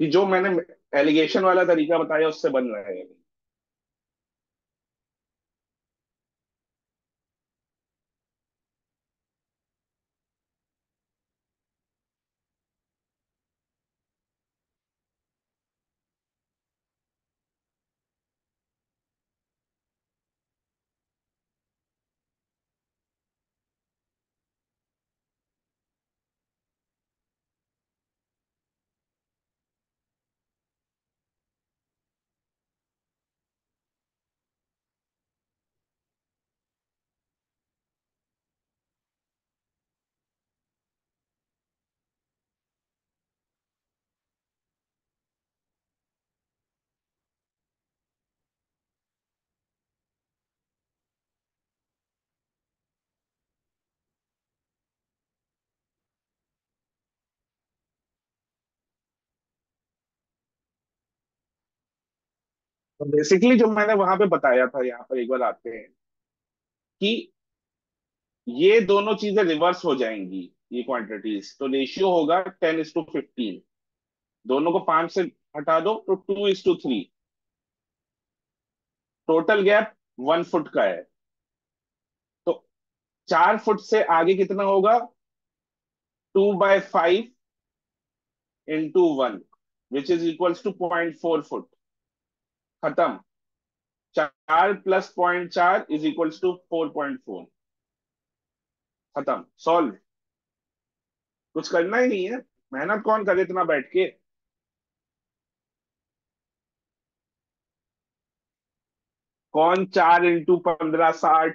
कि जो मैंने एलिगेशन वाला तरीका बताया उससे बन रहा है या नहीं। तो बेसिकली जो मैंने वहां पे बताया था, यहाँ पर एक बार आते हैं कि ये दोनों चीजें रिवर्स हो जाएंगी, ये क्वांटिटीज, तो रेशियो होगा 10:15। दोनों को 5 से हटा दो तो 2:3। टोटल गैप 1 फुट का है, तो 4 फुट से आगे कितना होगा? 2/5 into 1, which is equals to 0.4 foot. खत्म। 4 + 0.4 इज इक्वल्स टू 4.4। खत्म, सॉल्व। कुछ करना ही नहीं है, मेहनत कौन करे इतना बैठ के। कौन 4 × 15 60,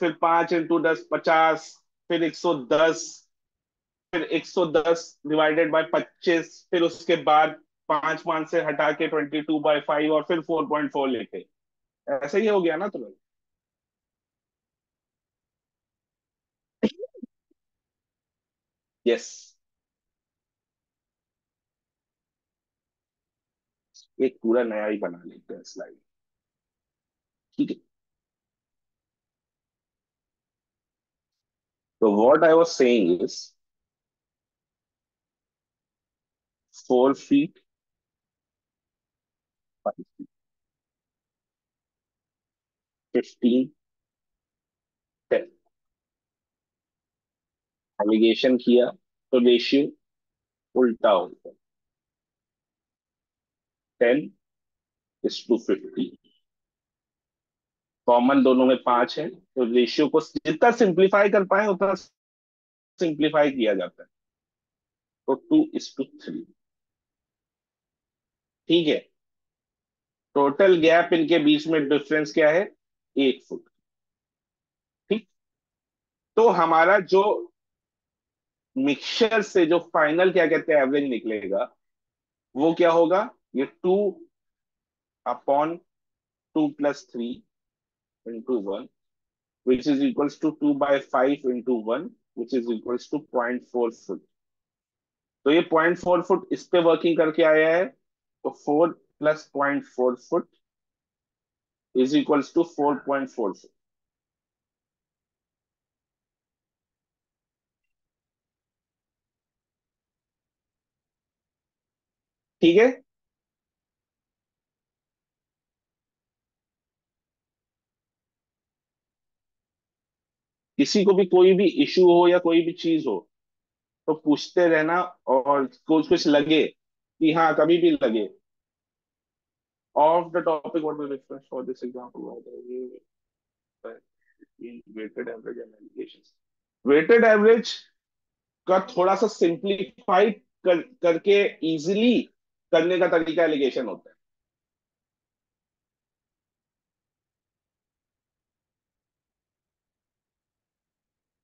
फिर 5 × 10 50, फिर 110, फिर 110 डिवाइडेड बाय 25, फिर उसके बाद 5 5 से हटा के 22/5 और फिर 4.4 लेके। ऐसे ही हो गया ना तुम्हें? यस। एक पूरा नया ही बना लेते हैं स्लाइड। ठीक है। तो what I was saying is 4 feet 15 10 alligation किया, तो रेशियो उल्टा होगा, 10:15। कॉमन दोनों में 5 है, तो रेशियो को जितना सिंप्लीफाई कर पाए उतना सिंप्लीफाई किया जाता है, तो 2:3। ठीक है। टोटल गैप इनके बीच में डिफरेंस क्या है? 1 फुट। ठीक। तो हमारा जो मिक्सचर से जो फाइनल क्या कहते हैं एवरेज निकलेगा, वो क्या होगा? ये 2/2 + 3 × 1, which is equals to 2/5 × 1, which is equals to 0.4 foot. तो ये 0.4 फुट इस पे वर्किंग करके आया है, तो 4 + 0.4 foot is equals to 4.4 foot. ठीक है। किसी को भी कोई भी इशू हो या कोई भी चीज हो, तो पूछते रहना, और कुछ कुछ लगे कि हाँ कभी भी लगे। Of the topic what will difference for this example? Weighted average and alligations. Weighted average का थोड़ा सा सिंप्लीफाई करके इजीली करने का तरीका एलिगेशन होता है।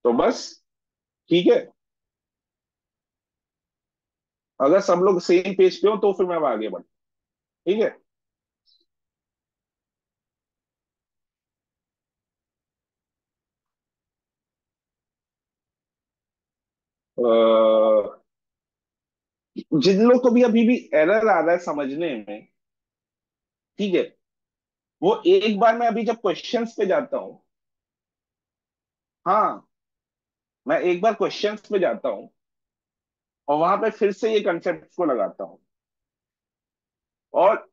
तो बस। ठीक है। अगर सब लोग सेम पेज पे हो तो फिर मैं अब आगे बढ़। ठीक है। जिन लोग को भी अभी भी एरर आ रहा है समझने में, ठीक है, वो एक बार मैं अभी जब क्वेश्चंस पे जाता हूँ, हाँ, मैं एक बार क्वेश्चंस पे जाता हूँ और वहां पे फिर से ये कंसेप्ट को लगाता हूँ, और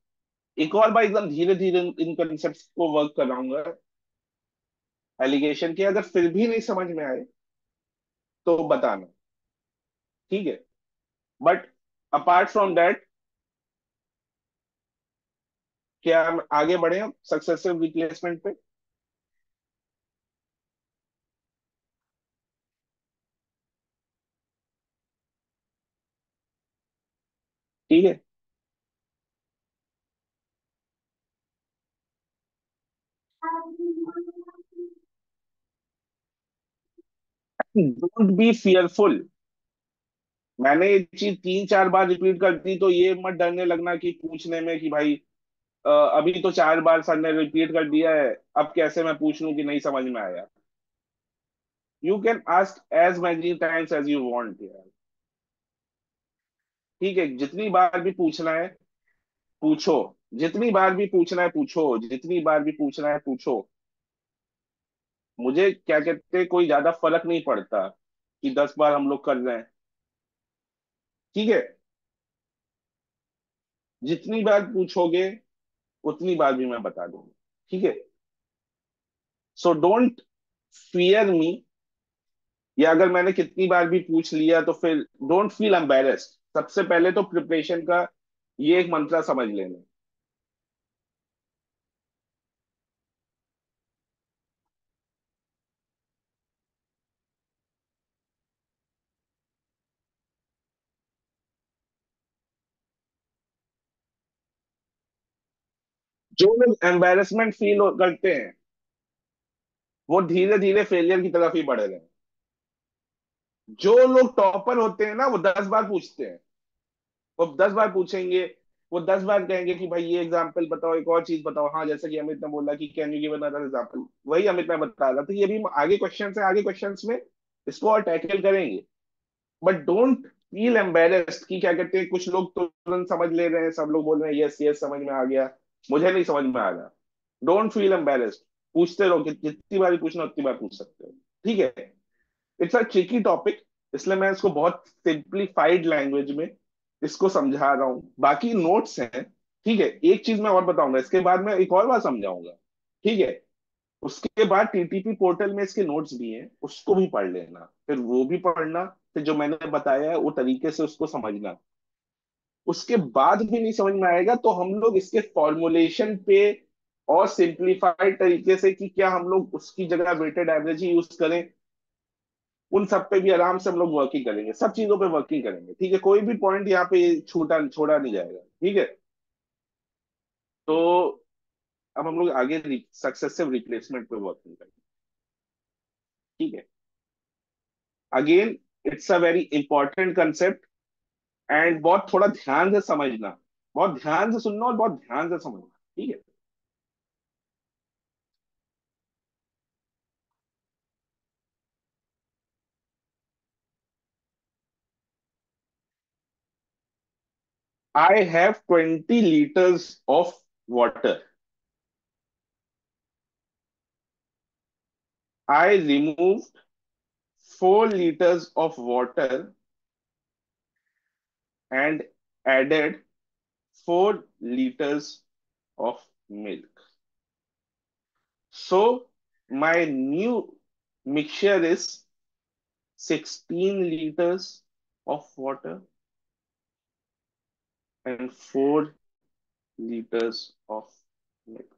एक और बार एकदम धीरे धीरे इन कंसेप्ट को वर्क कराऊंगा एलिगेशन के। अगर फिर भी नहीं समझ में आए तो बताना। ठीक है। बट अपार्ट फ्रॉम दैट, क्या हम आगे बढ़े हम सक्सेसिव रिप्लेसमेंट पे? ठीक है। Don't be fearful. मैंने ये चीज 3 4 बार रिपीट कर दी, तो ये मत डरने लगना कि पूछने में कि भाई अभी तो 4 बार सर ने रिपीट कर दिया है, अब कैसे मैं पूछ लूं कि नहीं समझ में आया। You can ask as many times as you want यार। ठीक है, जितनी बार भी पूछना है पूछो, जितनी बार भी पूछना है पूछो, जितनी बार भी पूछना है पूछो। मुझे क्या कहते हैं, कोई ज्यादा फर्क नहीं पड़ता कि 10 बार हम लोग कर रहे हैं। ठीक है, जितनी बार पूछोगे उतनी बार भी मैं बता दूंगा। ठीक है, सो डोंट फियर मी, या अगर मैंने कितनी बार भी पूछ लिया तो फिर डोंट फील एम्बेरस्ड। सबसे पहले तो प्रिपरेशन का ये एक मंत्र समझ लेना। जो लोग एम्बेरसमेंट फील करते हैं वो धीरे धीरे फेलियर की तरफ ही बढ़ रहे हैं। जो लोग टॉपर होते हैं ना वो 10 बार पूछते हैं, वो 10 बार पूछेंगे, वो 10 बार कहेंगे कि भाई ये एग्जाम्पल बताओ, एक और चीज बताओ। हाँ, जैसे कि अमित ने बोला कि can you give another example, वही अमित ने बता रहा था। ये भी आगे क्वेश्चन है, आगे क्वेश्चन में इसको और टैकल करेंगे। बट डोंट फील एम्बेरस्ड कि क्या कहते हैं, कुछ लोग तो तुरंत समझ ले रहे हैं, सब लोग बोल रहे हैं यस यस समझ में आ गया, मुझे नहीं समझ में आ रहा। डोंट फील एम्बेरस्ड, पूछते रहो, जितनी बार पूछना उतनी बार पूछ सकते हो। ठीक है, इट्स अ ट्रिकी टॉपिक, इसलिए मैं इसको बहुत सिंप्लीफाइड लैंग्वेज में इसको समझा रहा हूँ। बाकी नोट्स हैं। ठीक है, एक चीज मैं और बताऊंगा, इसके बाद मैं एक और बार समझाऊंगा। ठीक है, उसके बाद टीटीपी पोर्टल में इसके नोट्स भी हैं, उसको भी पढ़ लेना, फिर वो भी पढ़ना, फिर जो मैंने बताया है वो तरीके से उसको समझना। उसके बाद भी नहीं समझ में आएगा तो हम लोग इसके फॉर्मुलेशन पे और सिंप्लीफाइड तरीके से कि क्या हम लोग उसकी जगह वेटेड एवरेज ही यूज करें, उन सब पे भी आराम से हम लोग वर्किंग करेंगे, सब चीजों पे वर्किंग करेंगे। ठीक है, कोई भी पॉइंट यहाँ पे छूटा छोड़ा नहीं जाएगा। ठीक है, तो अब हम लोग आगे सक्सेसिव रिप्लेसमेंट पे वर्किंग करेंगे। ठीक है, again it's a very important concept, and बहुत थोड़ा ध्यान से समझना, बहुत ध्यान से सुनना और बहुत ध्यान से समझना। ठीक है, I have 20 liters of water. I removed 4 liters of water and added 4 liters of milk. So my new mixture is 16 liters of water and 4 liters of milk.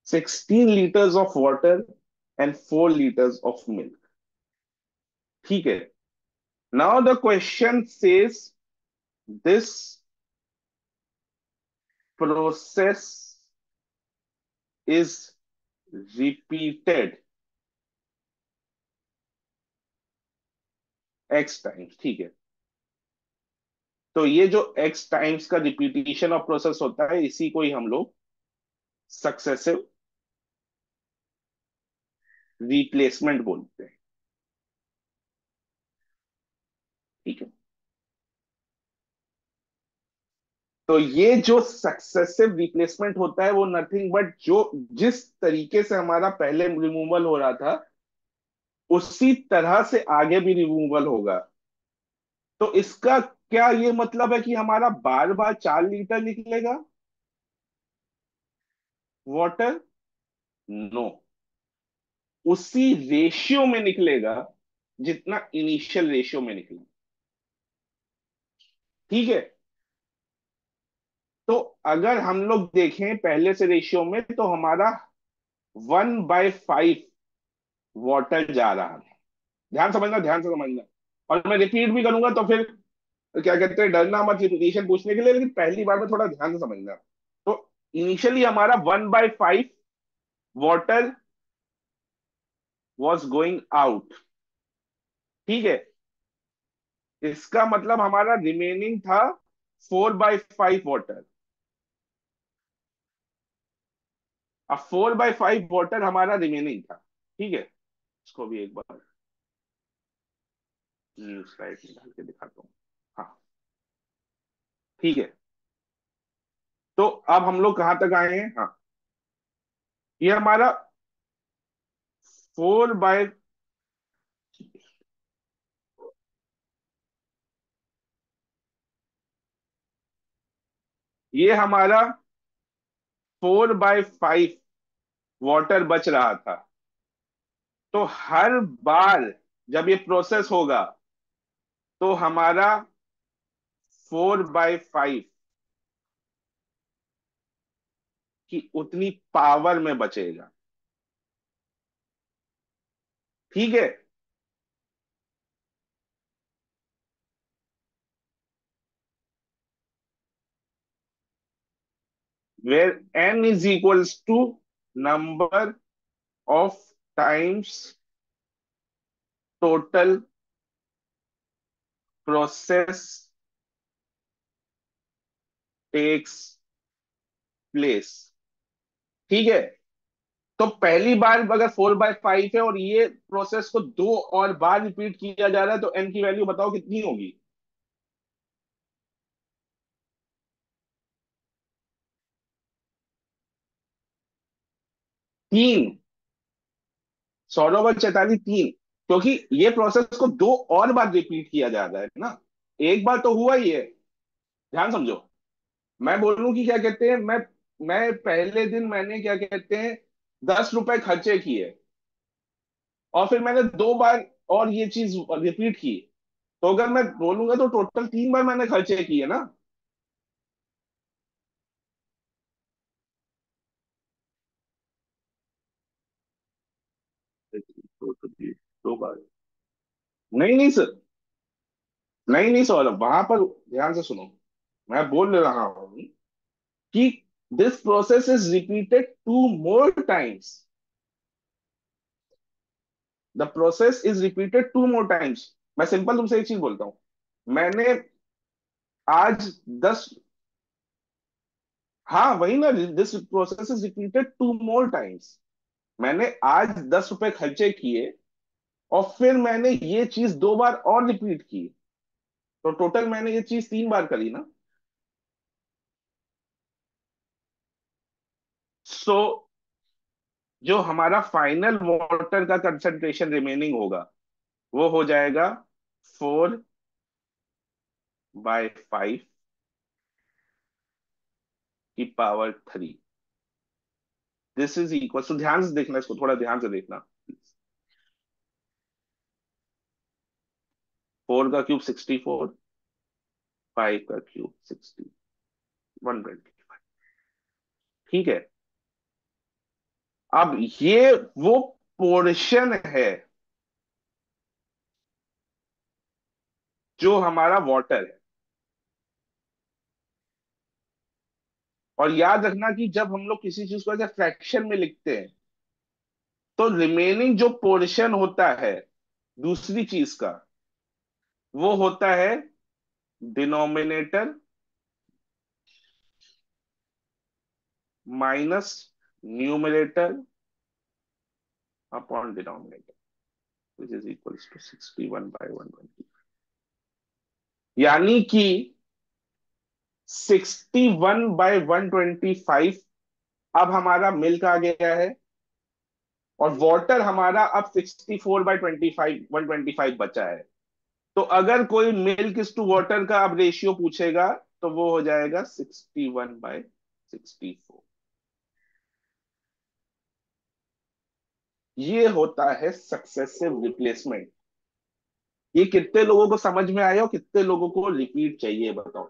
16 liters of water and 4 liters of milk. ठीक है, now the question says this process is repeated x times. ठीक है, तो ये जो x times का repetition of process होता है इसी को ही हम लोग सक्सेसिव रिप्लेसमेंट बोलते हैं। ठीक है, तो ये जो सक्सेसिव रिप्लेसमेंट होता है वो नथिंग बट जो जिस तरीके से हमारा पहले रिमूवल हो रहा था उसी तरह से आगे भी रिमूवल होगा। तो इसका क्या ये मतलब है कि हमारा बार बार 4 लीटर निकलेगा वाटर? नो, उसी रेशियो में निकलेगा जितना इनिशियल रेशियो में निकला। ठीक है, तो अगर हम लोग देखें पहले से रेशियो में तो हमारा 1/5 वाटर जा रहा है। ध्यान समझना, ध्यान से समझना, और मैं रिपीट भी करूंगा तो फिर क्या कहते हैं, डरना मत रिपीटिशन पूछने के लिए, लेकिन पहली बार में थोड़ा ध्यान से समझना। तो इनिशियली हमारा 1/5 वाटर वॉज गोइंग आउट। ठीक है, इसका मतलब हमारा रिमेनिंग था 4/5 वाटर। अब 4/5 वाटर हमारा रिमेनिंग था। ठीक है, इसको भी एक बार स्लाइड निकाल के दिखाता हूँ। हाँ, ठीक है। तो अब हम लोग कहाँ तक आए हैं? हाँ, ये हमारा 4 बाय, ये हमारा 4/5 वाटर बच रहा था। तो हर बार जब ये प्रोसेस होगा तो हमारा 4/5 की उतनी पावर में बचेगा। ठीक है। Where n is equals to number of times total process takes place. ठीक है। तो पहली बार अगर 4/5 है और ये प्रोसेस को 2 और बार रिपीट किया जा रहा है, तो n की वैल्यू बताओ कितनी होगी? 3। सौरभ और चैताली 3। क्योंकि ये प्रोसेस को 2 और बार रिपीट किया जा रहा है ना, एक बार तो हुआ ही है। ध्यान समझो। मैं बोलूं कि क्या कहते हैं, मैं पहले दिन मैंने क्या कहते हैं 10 रुपए खर्चे किए, और फिर मैंने 2 बार और ये चीज रिपीट की। तो अगर मैं बोलूंगा तो टोटल 3 बार मैंने खर्चे किए ना। तो 2 बार। नहीं नहीं सर, नहीं नहीं सौरभ, वहां पर ध्यान से सुनो। मैं बोल रहा हूं कि this process is repeated 2 more times। The process is repeated 2 more times। मैं सिंपल तुमसे एक चीज बोलता हूँ। मैंने आज 10, हाँ वही ना, this process is repeated 2 more times। मैंने आज 10 रुपए खर्चे किए, और फिर मैंने ये चीज 2 बार और रिपीट की, तो टोटल मैंने ये चीज 3 बार करी ना। सो जो हमारा फाइनल वाटर का कंसंट्रेशन रिमेनिंग होगा वो हो जाएगा 4/5 की पावर 3। दिस इज इक्वल, तो ध्यान से देखना, इसको थोड़ा ध्यान से देखना। 4 का क्यूब 64, 5 का क्यूब 60, 125। ठीक है। अब ये वो पोर्शन है जो हमारा वाटर है। और याद रखना कि जब हम लोग किसी चीज को ऐसे फ्रैक्शन में लिखते हैं, तो रिमेनिंग जो पोर्शन होता है दूसरी चीज का, वो होता है denominator minus numerator upon denominator, which is equals to 61/120। यानी कि 61/125 अब हमारा मिल्क आ गया है, और वाटर हमारा अब 64/25 बचा है। तो अगर कोई मिल्क इज टू वाटर का अब रेशियो पूछेगा, तो वो हो जाएगा 61/64। ये होता है सक्सेसिव रिप्लेसमेंट। ये कितने लोगों को समझ में आया और कितने लोगों को रिपीट चाहिए, बताओ?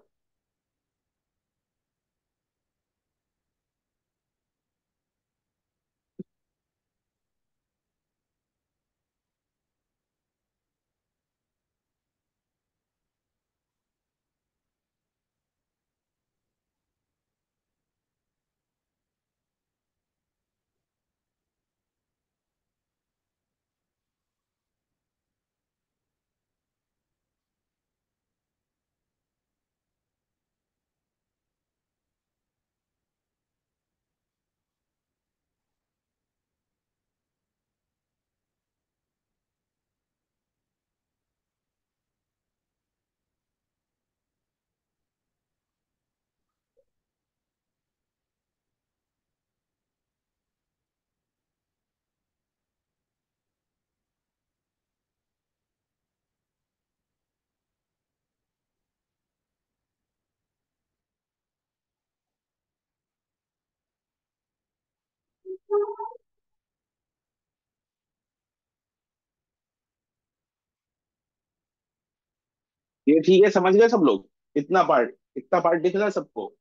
ये ठीक है, समझ गए सब लोग? इतना पार्ट दिख रहा है सबको?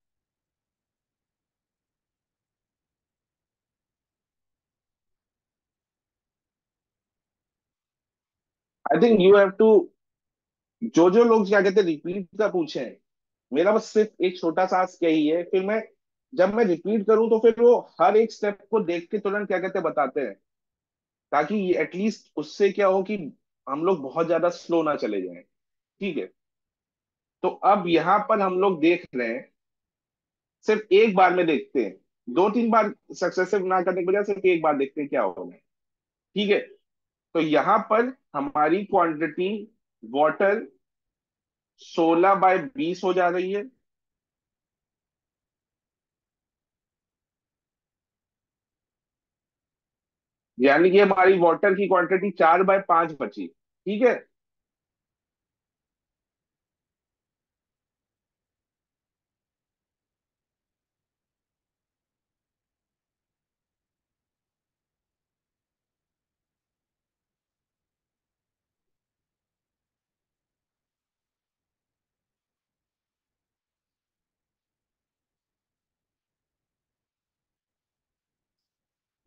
I think you have to, जो लोग क्या कहते हैं रिपीट का पूछे हैं, मेरा बस सिर्फ एक छोटा सा ask यही है, फिर मैं जब मैं रिपीट करूं तो फिर वो हर एक स्टेप को देख के तुरंत क्या कहते हैं बताते हैं, ताकि एटलीस्ट उससे क्या हो कि हम लोग बहुत ज्यादा स्लो ना चले जाएं। ठीक है? तो अब यहाँ पर हम लोग देख रहे हैं, सिर्फ एक बार में देखते हैं, दो तीन बार सक्सेसिव ना करने के बजाय सिर्फ एक बार देखते हैं क्या होगा। ठीक है? तो यहाँ पर हमारी क्वांटिटी वाटर 16/20 हो जा रही है। यानी कि हमारी वाटर की क्वांटिटी 4/5 बची। ठीक है?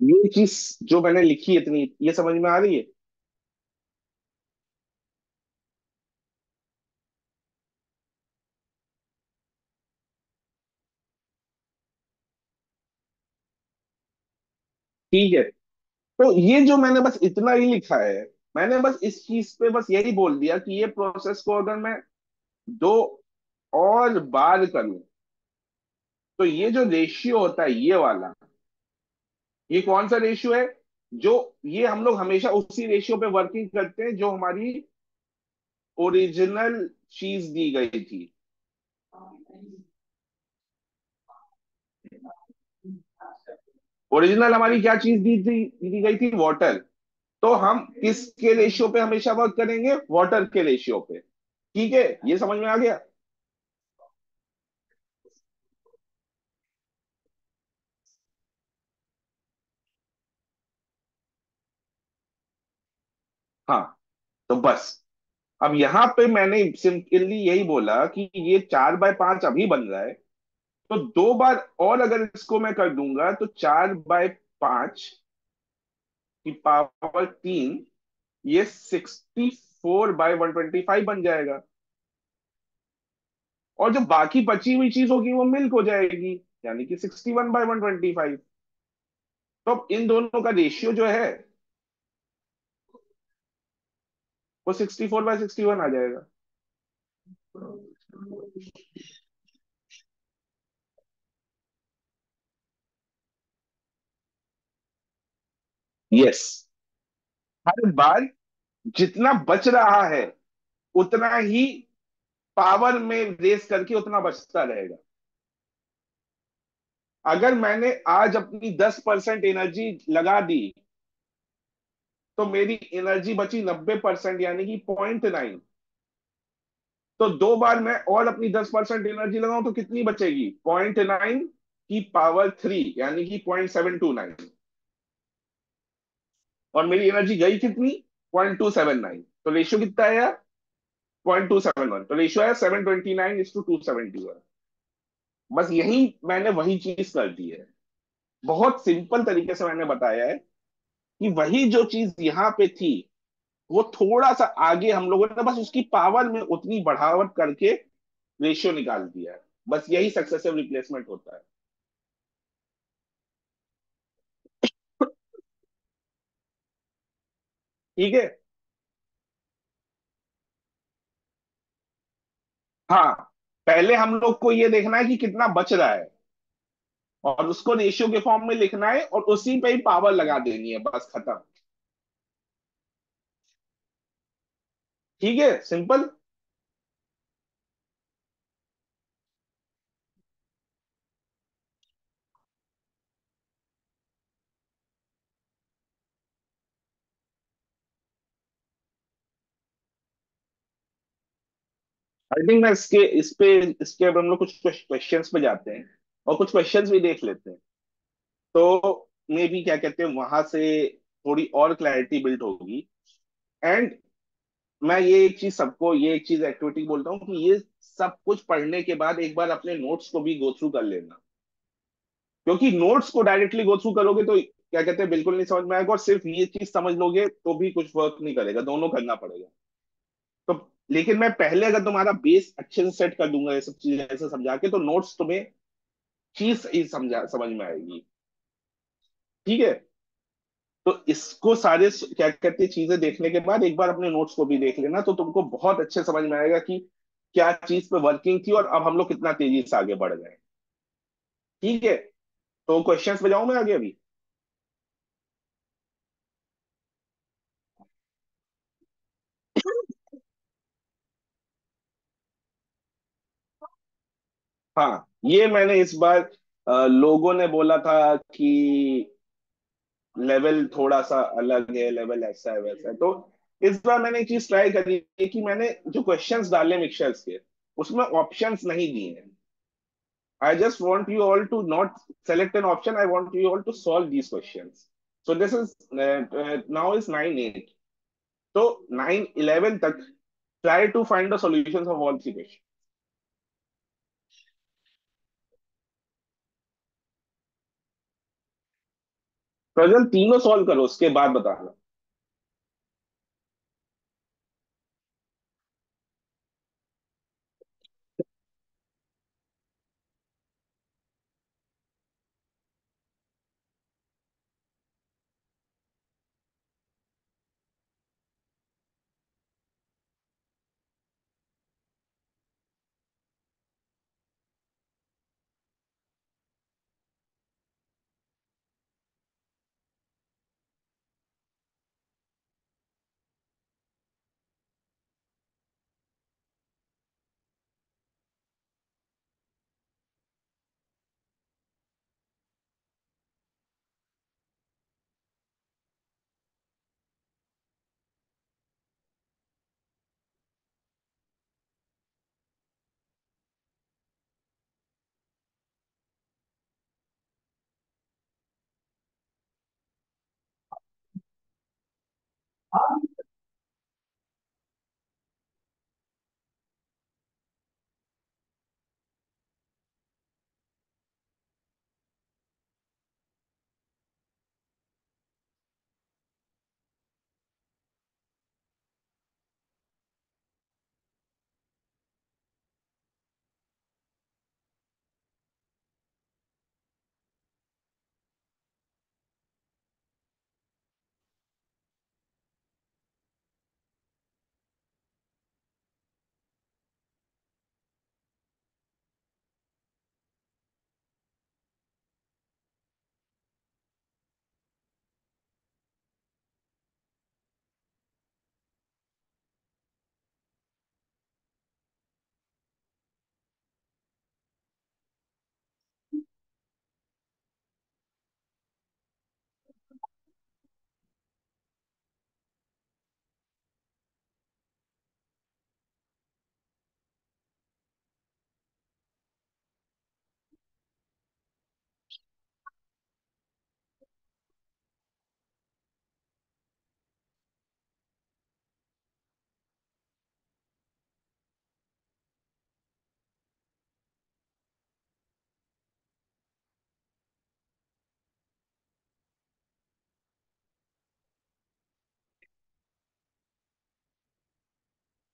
ये चीज जो मैंने लिखी है इतनी, ये समझ में आ रही है? ठीक है, तो ये जो मैंने बस इतना ही लिखा है, मैंने बस इस चीज पे बस यही बोल दिया कि ये प्रोसेस को अगर मैं दो और बार करूं, तो ये जो रेशियो होता है ये वाला, ये कौन सा रेशियो है? जो, ये हम लोग हमेशा उसी रेशियो पे वर्किंग करते हैं जो हमारी ओरिजिनल चीज दी गई थी। ओरिजिनल हमारी क्या चीज दी गई थी? वाटर। तो हम किसके रेशियो पे हमेशा वर्क करेंगे? वाटर के रेशियो पे। ठीक है, ये समझ में आ गया? हाँ, तो बस अब यहाँ पे मैंने सिंपली यही बोला कि ये 4/5 अभी बन रहा है, तो दो बार और अगर इसको मैं कर दूंगा तो 4/5 की पावर 3, ये 64/125 बन जाएगा। और जो बाकी बची हुई चीज होगी वो मिल्क हो जाएगी, यानी कि 61/125। तो अब इन दोनों का रेशियो जो है वो 64/61 आ जाएगा। यस। हर बार जितना बच रहा है उतना ही पावर में रेस करके उतना बचता रहेगा। अगर मैंने आज अपनी 10% एनर्जी लगा दी, तो मेरी एनर्जी बची 90%, यानी कि 0.9। तो दो बार मैं और अपनी 10% एनर्जी लगाऊं तो कितनी बचेगी? 0.9 की पावर 3, यानी कि 0.729। और मेरी एनर्जी गई कितनी? 0.279। तो रेशियो कितना आया? 0.271। तो रेशियो है 729:271। बस यही मैंने वही चीज कर दी है। बहुत सिंपल तरीके से मैंने बताया है कि वही जो चीज यहाँ पे थी, वो थोड़ा सा आगे हम लोगों ने बस उसकी पावर में उतनी बढ़ावट करके रेशियो निकाल दिया है। बस यही सक्सेसिव रिप्लेसमेंट होता है। ठीक है? हाँ, पहले हम लोग को ये देखना है कि कितना बच रहा है, और उसको रेशियो के फॉर्म में लिखना है, और उसी पे ही पावर लगा देनी है, बस खत्म। ठीक है, सिंपल। आई थिंक मैं इसके अब हम लोग कुछ क्वेश्चंस पे जाते हैं, और कुछ क्वेश्चंस भी देख लेते हैं। तो मे भी क्या कहते हैं, वहां से थोड़ी और क्लैरिटी बिल्ड होगी। एंड मैं ये एक चीज सबको, ये एक चीज एक्टिविटी बोलता हूँ कि ये सब कुछ पढ़ने के बाद एक बार अपने नोट्स को भी गो थ्रू कर लेना। क्योंकि नोट्स को डायरेक्टली गो थ्रू करोगे तो क्या कहते हैं, बिल्कुल नहीं समझ में आएगा, और सिर्फ ये चीज समझ लोगे तो भी कुछ वर्क नहीं करेगा, दोनों करना पड़ेगा। तो लेकिन मैं पहले अगर तुम्हारा बेस अच्छे से सेट कर दूंगा ये सब चीजें ऐसे समझा के, तो नोट्स तुम्हें चीज सही समझा समझ में आएगी। ठीक है। तो इसको सारे क्या कहते हैं चीजें देखने के बाद एक बार अपने नोट्स को भी देख लेना, तो तुमको बहुत अच्छे समझ में आएगा कि क्या चीज पे वर्किंग थी और अब हम लोग कितना तेजी से आगे बढ़ गए। ठीक है। तो क्वेश्चंस पे जाऊं मैं आगे अभी। हाँ, ये मैंने इस बार लोगों ने बोला था कि लेवल थोड़ा सा अलग है, लेवल ऐसा है वैसा है, तो इस बार मैंने एक चीज ट्राई करी है कि मैंने जो क्वेश्चंस डाले मिक्सचर्स के, उसमें ऑप्शंस नहीं दिए हैं। I just want you all to not select an option. I want you all to solve these questions. So this is now is 9-8. So 9-11 तक try to find the solutions of all three questions. Puzzle तीनों solve करो, उसके बाद बताना।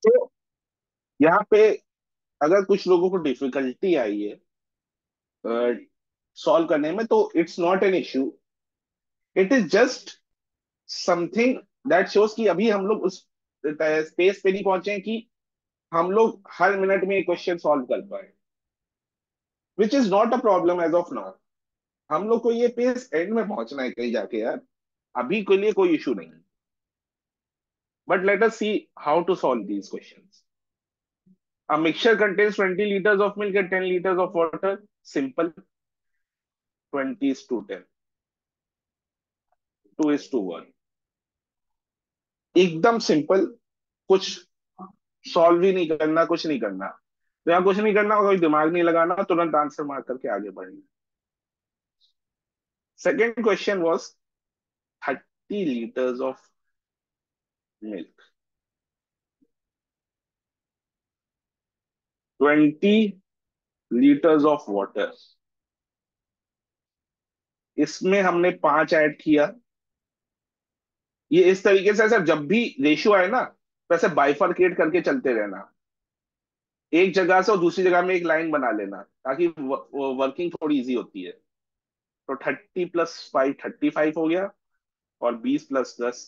तो यहाँ पे अगर कुछ लोगों को डिफिकल्टी आई है सॉल्व करने में, तो it's not an issue. It is just something that shows कि अभी हम लोग उस स्पेस पे नहीं पहुंचे हैं कि हम लोग हर मिनट में एक क्वेश्चन सॉल्व कर पाए, which is not a problem as of now. हम लोग को ये पेस एंड में पहुंचना है कहीं जाके यार, अभी के लिए कोई इशू नहीं। But let us see how to solve these questions. A mixture contains 20 liters of milk and 10 liters of water. Simple. 20 is to 10. 2 is to 1. एकदम सिंपल। कुछ सॉल्व ही नहीं करना, कुछ नहीं करना। तो यहाँ कुछ नहीं करना, कोई दिमाग नहीं लगाना, तुरंत आंसर मार करके आगे बढ़ना। Second question was 30 liters of milk. 20 litres of water, इसमें हमने 5 ऐड किया। ये इस तरीके से ऐसे जब भी रेशियो आए ना, तो ऐसे बाइफरकेट करके चलते रहना, एक जगह से और दूसरी जगह में एक लाइन बना लेना, ताकि वर्किंग थोड़ी इजी होती है। तो 30 + 5 35 हो गया, और 20 + 10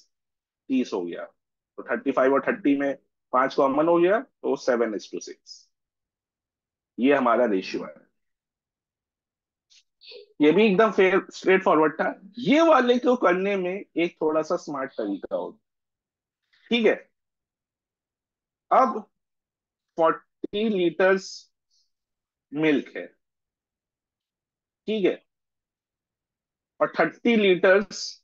30 हो गया। तो 35 और 30 में 5 कॉमन हो गया, तो 7:6। ये हमारा रेशियो है। ये भी एकदम फेयर स्ट्रेट फॉरवर्ड था। ये वाले को करने में एक थोड़ा सा स्मार्ट तरीका होगा। ठीक है। अब 40 लीटर्स मिल्क है, ठीक है, और 30 लीटर्स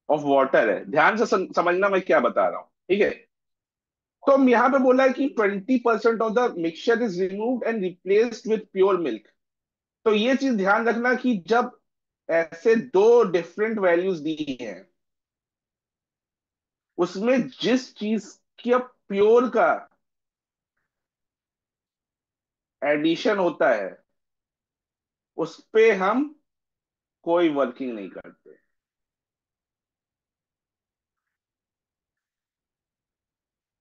ऑफ वाटर है। ध्यान से समझना मैं क्या बता रहा हूं, ठीक है। तो हम यहाँ पे बोला है कि 20% of the mixture is removed and replaced with pure milk. तो ये चीज ध्यान रखना कि जब ऐसे दो डिफरेंट वैल्यूज दी हैं, उसमें जिस चीज की अब प्योर का एडिशन होता है, उस पे हम कोई वर्किंग नहीं करते।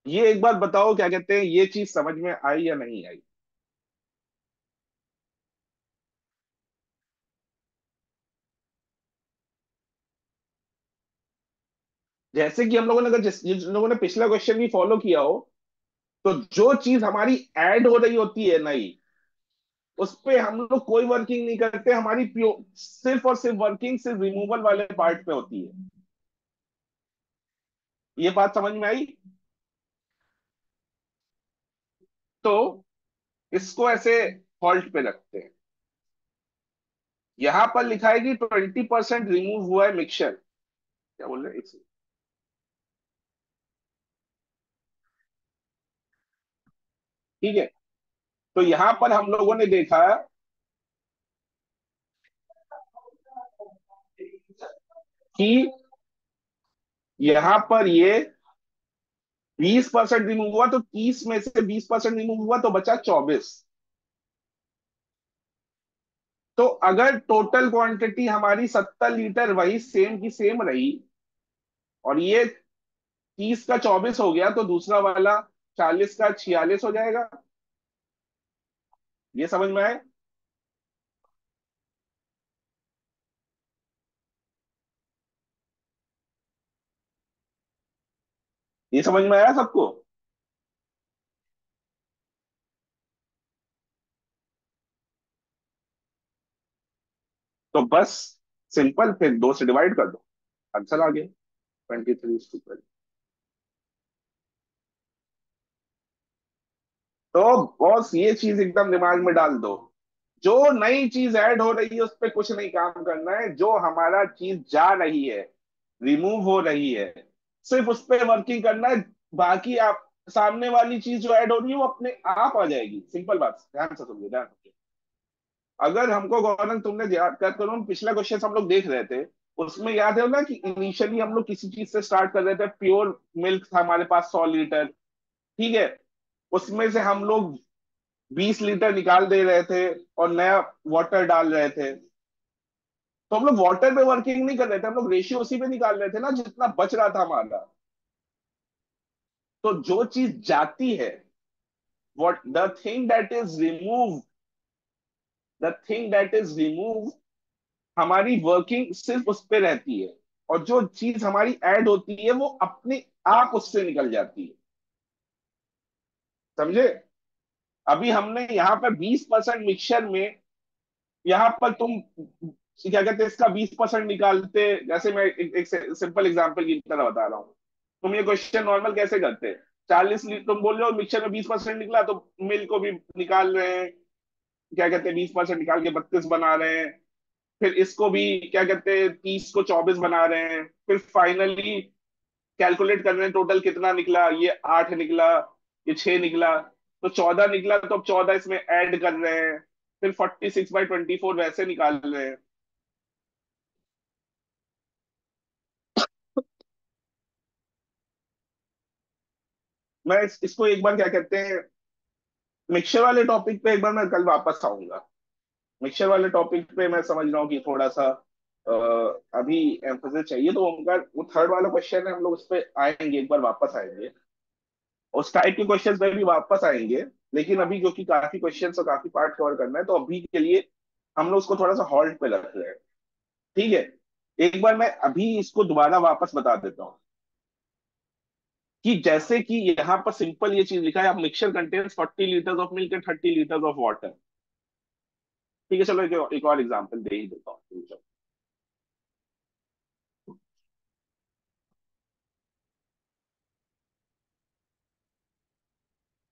ये एक बार बताओ, क्या कहते हैं, ये चीज समझ में आई या नहीं आई? जैसे कि हम लोगों ने, अगर जिन लोगों ने पिछला क्वेश्चन भी फॉलो किया हो, तो जो चीज हमारी ऐड हो रही होती है नई, उस पे हम लोग कोई वर्किंग नहीं करते। हमारी प्योर सिर्फ और सिर्फ वर्किंग सिर्फ रिमूवल वाले पार्ट पे होती है। ये बात समझ में आई? तो इसको ऐसे फॉल्ट पे रखते हैं। यहां पर लिखा है कि 20% रिमूव हुआ है मिक्सचर। क्या बोल रहे हैं, ठीक है। तो यहां पर हम लोगों ने देखा कि यहां पर ये 20% रिमूव हुआ, तो 30 में से 20% रिमूव हुआ, तो बचा 24। तो अगर टोटल क्वांटिटी हमारी 70 लीटर वही सेम की सेम रही, और ये 30 का 24 हो गया, तो दूसरा वाला 40 का 46 हो जाएगा। ये समझ में आए? ये समझ में आया सबको? तो बस सिंपल, फिर 2 से डिवाइड कर दो, आंसर आ गया। 23। तो बॉस ये चीज एकदम दिमाग में डाल दो, जो नई चीज ऐड हो रही है उस पर कुछ नहीं काम करना है। जो हमारा चीज जा रही है, रिमूव हो रही है, सिर्फ उस पर वर्किंग करना है। बाकी आप सामने वाली चीज जो ऐड हो रही है वो अपने आप आ जाएगी। सिंपल बात, ध्यान से सुनिए, ध्यान से। अगर हमको गौरव, तुमने याद कर करो, हम पिछला क्वेश्चन हम लोग देख रहे थे, उसमें याद है ना कि इनिशियली हम लोग किसी चीज से स्टार्ट कर रहे थे। प्योर मिल्क था हमारे पास 100 लीटर, ठीक है। उसमें से हम लोग 20 लीटर निकाल दे रहे थे और नया वाटर डाल रहे थे। तो हम लोग वाटर पे वर्किंग नहीं कर रहे थे, हम लोग रेशियो उसी पे निकाल रहे थे ना, जितना बच रहा था हमारा। तो जो चीज जाती है, what the thing that is removed, the thing that is removed, हमारी वर्किंग सिर्फ उस पे रहती है। और जो चीज हमारी ऐड होती है वो अपने आप उससे निकल जाती है। समझे? अभी हमने यहाँ पर 20% मिक्सचर में, यहाँ पर तुम क्या कहते हैं, इसका 20% निकालते। जैसे मैं एक सिंपल एग्जांपल की तरह बता रहा हूँ। तुम ये क्वेश्चन नॉर्मल कैसे करते? 40 लीटर तुम बोल रहे हो, मिक्सचर में 20% निकला, तो मिल्क को भी निकाल रहे हैं, क्या कहते हैं, 20% निकाल के 32 बना रहे हैं। फिर इसको भी क्या कहते हैं, 30 को 24 बना रहे हैं। फिर फाइनली कैलकुलेट कर रहे हैं टोटल कितना निकला। ये 8 निकला, ये 6 निकला, तो 14 निकला, तो अब 14 इसमें ऐड कर रहे हैं। फिर 46/24 वैसे निकाल रहे हैं। मैं इसको एक बार क्या कहते हैं, मिक्सचर वाले टॉपिक पे एक बार मैं कल वापस आऊंगा। मिक्सचर वाले टॉपिक पे मैं समझ रहा हूँ कि थोड़ा सा अभी एम्फोसिस चाहिए, तो उनका वो थर्ड वाला क्वेश्चन है, हम लोग उस पर आएंगे, एक बार वापस आएंगे, उस टाइप के क्वेश्चंस पे भी वापस आएंगे। लेकिन अभी क्योंकि काफी क्वेश्चंस और काफी पार्ट कवर करना है, तो अभी के लिए हम लोग उसको थोड़ा सा हॉल्ट पे रख रहे हैं। ठीक है। एक बार मैं अभी इसको दोबारा वापस बता देता हूँ कि जैसे कि यहाँ पर सिंपल ये चीज लिखा है, आप mixture contains 40 litre of milk and 30 litre of water. ठीक है, चलो एक और एग्जांपल दे ही देता हूँ।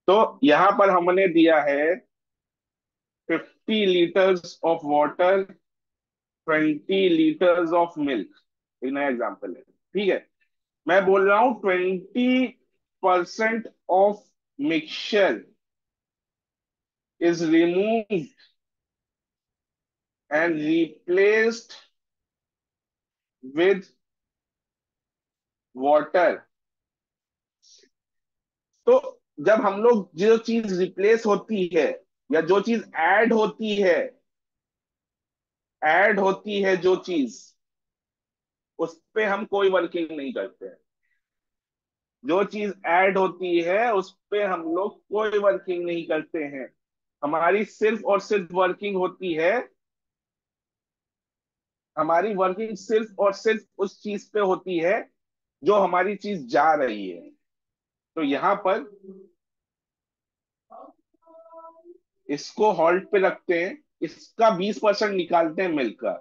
तो यहाँ पर हमने दिया है 50 litres of water, 20 litres of milk. एक नया एग्जाम्पल है। ठीक है। मैं बोल रहा हूँ 20% of mixture is removed and replaced with water. तो जब हम लोग जो चीज रिप्लेस होती है या जो चीज ऐड होती है जो चीज, उस पे हम कोई वर्किंग नहीं करते हैं। जो चीज ऐड होती है उस पे हम लोग कोई वर्किंग नहीं करते हैं। हमारी सिर्फ और सिर्फ वर्किंग होती है, हमारी वर्किंग सिर्फ और सिर्फ उस चीज पे होती है जो हमारी चीज जा रही है। तो यहां पर इसको हॉल्ट पे रखते हैं, इसका 20% निकालते हैं मिल्क का।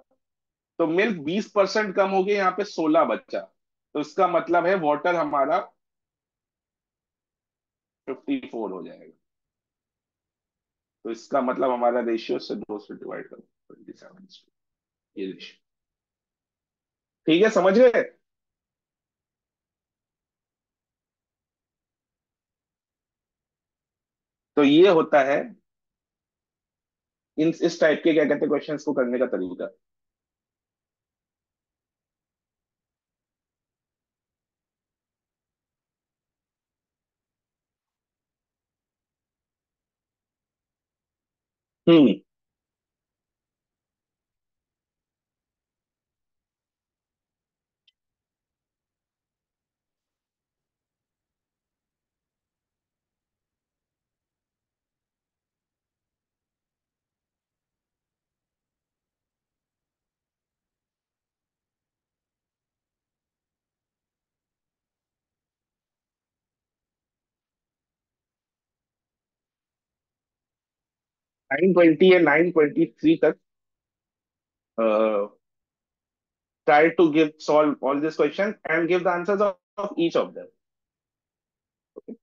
तो मिल्क 20% कम हो गया, यहाँ पे 16 बचा। तो इसका मतलब है वाटर हमारा 54 हो जाएगा। तो इसका मतलब हमारा रेशियो से 2 से डिवाइड करो, 27। ये रेशियो। ठीक है, समझ गए? तो ये होता है इस टाइप के क्या कहते हैं क्वेश्चंस को करने का तरीका। हम्म। 920 या 923 तक try to give solve all this question and give the answers of each of them. Okay?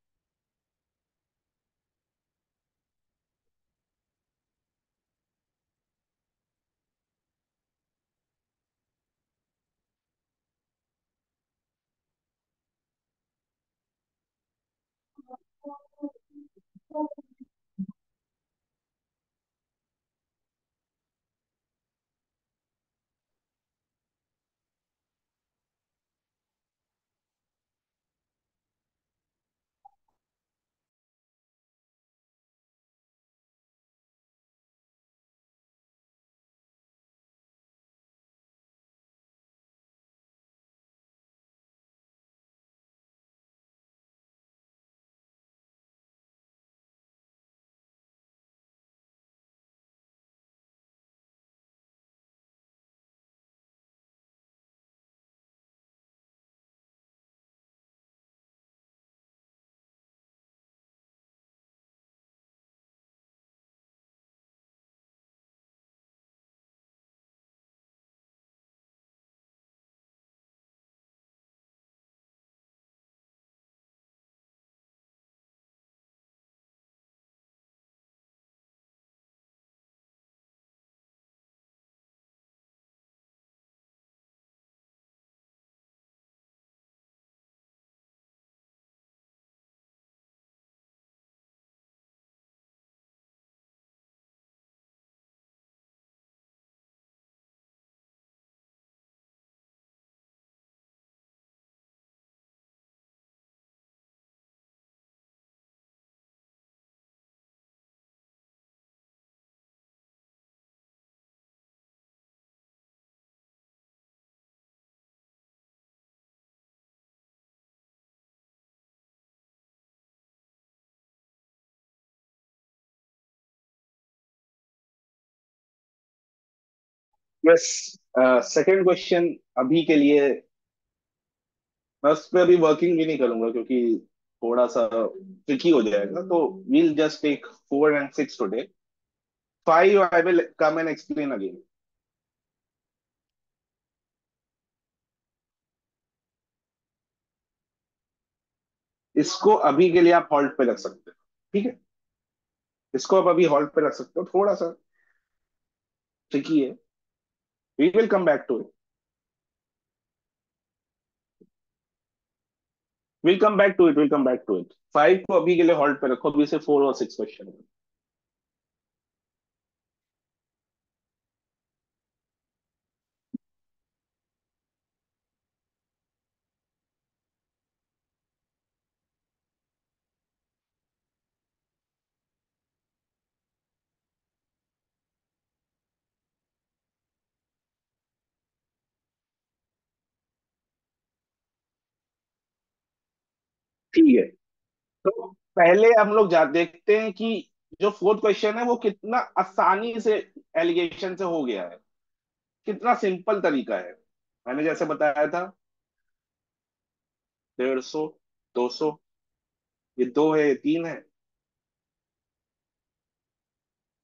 बस सेकंड क्वेश्चन अभी के लिए मैं उस पर अभी वर्किंग भी नहीं करूंगा, क्योंकि थोड़ा सा ट्रिकी हो जाएगा, तो we'll just take 4 and 6 today. 5 I will come and explain again. इसको अभी के लिए आप हॉल्ट पे रख सकते हो. ठीक है, इसको आप अभी हॉल्ट पे रख सकते हो, थोड़ा सा ट्रिकी है. We will come back to it. Will come back to it. 5 को अभी के लिए हॉल्ट पे रखो, अभी से 4 और 6 क्वेश्चन है. ठीक है, तो पहले हम लोग जा देखते हैं कि जो फोर्थ क्वेश्चन है वो कितना आसानी से एलिगेशन से हो गया है, कितना सिंपल तरीका है. मैंने जैसे बताया था, 150, 200, ये दो है, ये तीन है,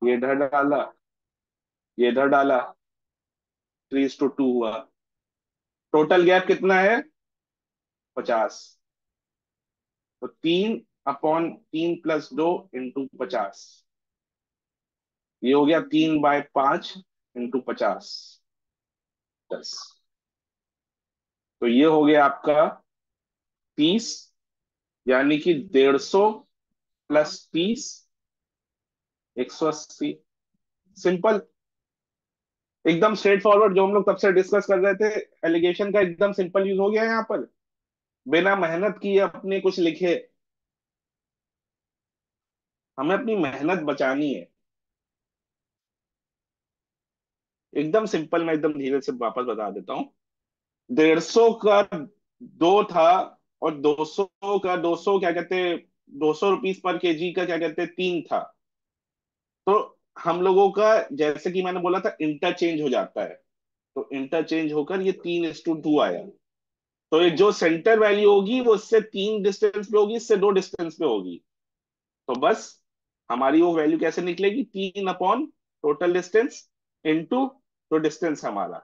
ये इधर डाला, ये इधर डाला, 3:2 हुआ. टोटल गैप कितना है? 50. तो 3/3 + 2 × 50, ये हो गया 3/5 × 50, 10. तो ये हो गया आपका 30, यानी कि 150 + 30, 180. सिंपल, एकदम स्ट्रेट फॉरवर्ड, जो हम लोग तब से डिस्कस कर रहे थे, एलिगेशन का एकदम सिंपल यूज हो गया यहाँ पर, बिना मेहनत किए अपने कुछ लिखे. हमें अपनी मेहनत बचानी है. एकदम सिंपल, मैं एकदम धीरे से वापस बता देता हूँ. 150 का दो था, और 200 का 200 क्या कहते हैं, 200 रुपीज पर केजी का क्या कहते हैं, तीन था. तो हम लोगों का, जैसे कि मैंने बोला था, इंटरचेंज हो जाता है. तो इंटरचेंज होकर ये 3:2 आया. तो ये जो सेंटर वैल्यू होगी वो इससे 3 डिस्टेंस पे होगी, इससे 2 डिस्टेंस पे होगी. तो बस हमारी वो वैल्यू कैसे निकलेगी? 3/टोटल डिस्टेंस इंटू जो डिस्टेंस हमारा,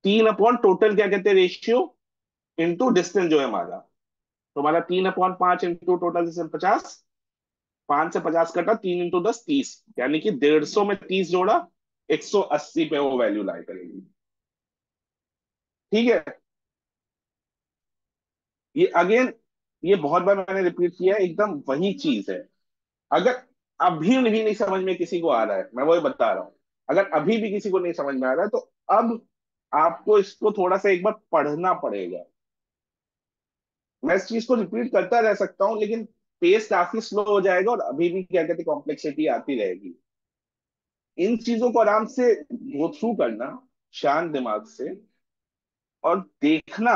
3/टोटल क्या कहते हैं, रेशियो, इंटू डिस्टेंस जो है हमारा. तो हमारा 3/5 इंटू टोटल डिस्टेंस 50. 5 से 50 कटा, 3 × 10 30, यानी कि 150 में 30 जोड़ा, 180 पे वो वैल्यू लाई करेगी. ठीक है, ये अगेन, ये बहुत बार मैंने रिपीट किया है, एकदम वही चीज है. अगर अभी भी नहीं समझ में किसी को आ रहा है, मैं वही बता रहा हूँ, अगर अभी भी किसी को नहीं समझ में आ रहा है, तो अब आपको इसको थोड़ा सा एक बार पढ़ना पड़ेगा. मैं इस चीज को रिपीट करता रह सकता हूँ, लेकिन पेस काफी स्लो हो जाएगा, और अभी भी क्या कहते हैं, कॉम्प्लेक्सिटी आती रहेगी. इन चीजों को आराम से गो थ्रू करना, शांत दिमाग से, और देखना.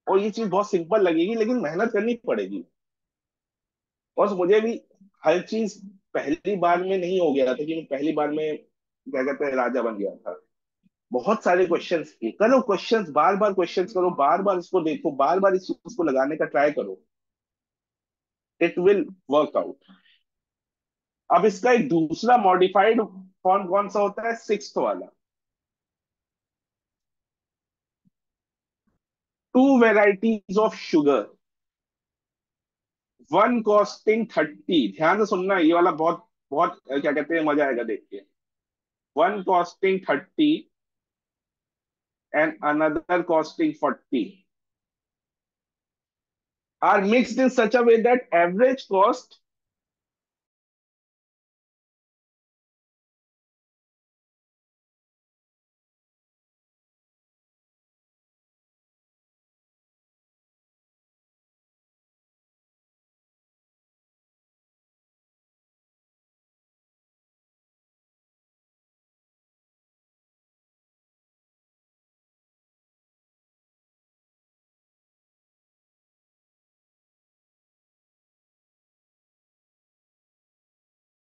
और ये चीज बहुत सिंपल लगेगी, लेकिन मेहनत करनी पड़ेगी. और मुझे भी हर चीज पहली बार में नहीं हो गया था कि मैं पहली बार में क्या कहते हैं, राजा बन गया था. बहुत सारे क्वेश्चंस किए, करो क्वेश्चंस, बार बार क्वेश्चंस करो, बार बार इसको देखो, बार बार इस चीज को लगाने का ट्राई करो. It will work out. अब इसका एक दूसरा मॉडिफाइड फॉर्म कौन सा होता है? सिक्स्थ वाला. To varieties of sugar, one costing 30. ध्यान से सुनना, ये वाला बहुत बहुत क्या कहते हैं, मजा आएगा देख के. One costing 30 and another costing 40 are mixed in such a way that average cost